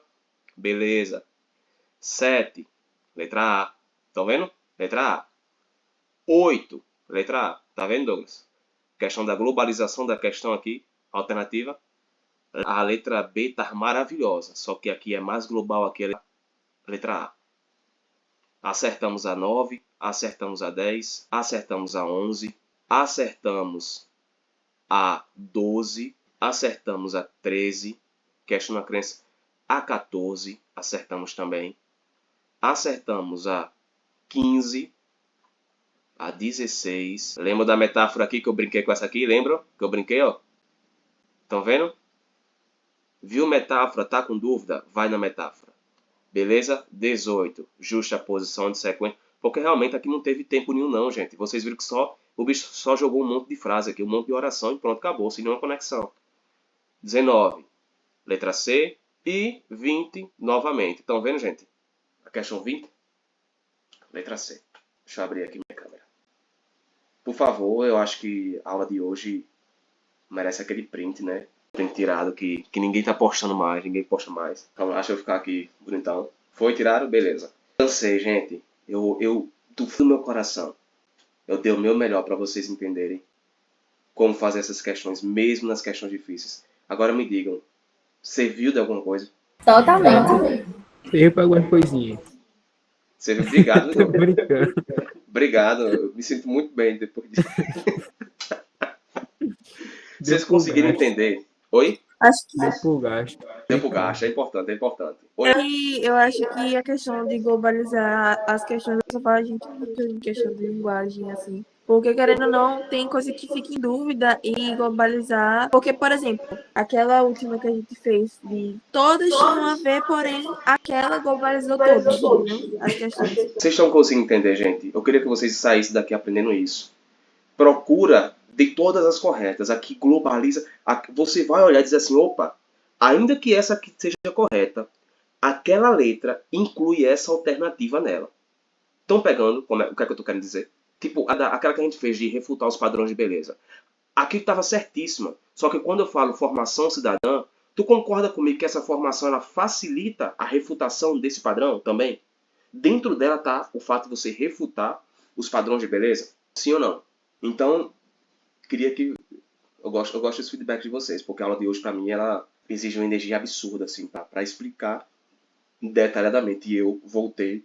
Beleza. 7, letra A. Estão vendo? Letra A. 8, letra A. Tá vendo, Douglas? Questão da globalização da questão aqui, alternativa. A letra B tá maravilhosa, só que aqui é mais global aqui a letra A. Acertamos a 9, acertamos a 10, acertamos a 11, acertamos a 12, acertamos a 13, questão da crença, a 14, acertamos também. Acertamos a 15, a 16. Lembra da metáfora aqui que eu brinquei com essa aqui? Lembram que eu brinquei, ó? Estão vendo? Viu metáfora? Tá com dúvida? Vai na metáfora. Beleza? 18. Justa posição de sequência. Porque realmente aqui não teve tempo nenhum não, gente. Vocês viram que o bicho só jogou um monte de frase aqui, um monte de oração e pronto, acabou, sem nenhuma conexão. 19. Letra C. E 20 novamente. Estão vendo, gente? A questão 20. Letra C. Deixa eu abrir aqui minha câmera. Por favor, eu acho que a aula de hoje merece aquele print, né? Print tirado que ninguém tá postando mais, ninguém posta mais. Então, deixa eu ficar aqui bonitão. Foi tirado? Beleza. Cansei, gente. Do fundo do meu coração, eu dei o meu melhor para vocês entenderem como fazer essas questões, mesmo nas questões difíceis. Agora me digam, serviu de alguma coisa? Totalmente. Eu pago uma coisinha. Serviu? Obrigado, Tô viu? brincando. Obrigado. Eu me sinto muito bem depois disso. Vocês Deu pro conseguiram gasto. entender? Oi? Acho que Deu pro gasto. Deu pro gasto, é importante, é importante. Oi? eu acho que a questão de globalizar as questões, eu só falo a gente muito em questão de linguagem, assim. Porque, querendo ou não, tem coisa que fica em dúvida e globalizar. Porque, por exemplo, aquela última que a gente fez de todas tinham a ver, porém, aquela globalizou todas, entendeu? As questões. Vocês estão conseguindo entender, gente? Eu queria que vocês saíssem daqui aprendendo isso. Procura de todas as corretas. Aqui globaliza. Você vai olhar e dizer assim, opa, ainda que essa aqui seja correta, aquela letra inclui essa alternativa nela. Estão pegando o que é que eu estou querendo dizer? Tipo, aquela que a gente fez de refutar os padrões de beleza. Aqui estava certíssima. Só que quando eu falo formação cidadã, tu concorda comigo que essa formação ela facilita a refutação desse padrão também? Dentro dela está o fato de você refutar os padrões de beleza? Sim ou não? Então, queria que... Eu gosto desse feedback de vocês, porque a aula de hoje, para mim, ela exige uma energia absurda, assim, para explicar detalhadamente. E eu voltei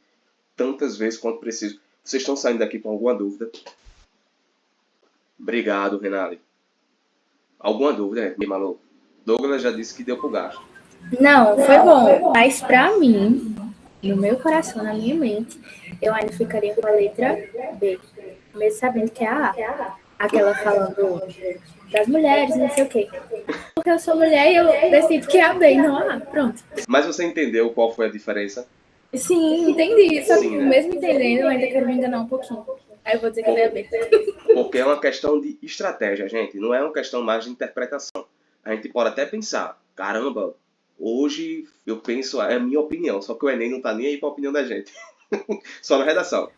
tantas vezes quanto preciso. Vocês estão saindo daqui com alguma dúvida? Obrigado, Renale. Alguma dúvida, me maluco? Douglas já disse que deu pro gasto. Não, foi bom. Mas pra mim, no meu coração, na minha mente, eu ainda ficaria com a letra B. Mesmo sabendo que é a A. Aquela falando das mulheres, não sei o quê. Porque eu sou mulher e eu decido que é a B e não a A. Pronto. Mas você entendeu qual foi a diferença? Sim, entendi. Só que Sim, né? mesmo entendendo, eu ainda quero me enganar um pouquinho. Aí eu vou dizer que é a B. Porque é uma questão de estratégia, gente. Não é uma questão mais de interpretação. A gente pode até pensar, caramba, hoje eu penso, é a minha opinião. Só que o Enem não tá nem aí pra opinião da gente. Só na redação.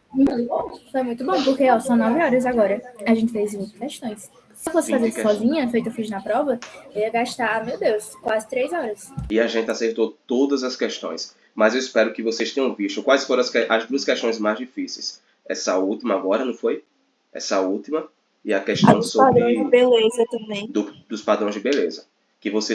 Foi muito bom, porque ó, são 9 horas agora. A gente fez 20 questões. Se eu fosse 20 fazer questões. sozinha, feito eu fiz na prova, eu ia gastar, meu Deus, quase 3 horas. E a gente acertou todas as questões. Mas eu espero que vocês tenham visto quais foram as duas questões mais difíceis. Essa última agora, não foi? Essa última. E a questão Dos padrões de sobre beleza também. dos padrões de beleza. Que vocês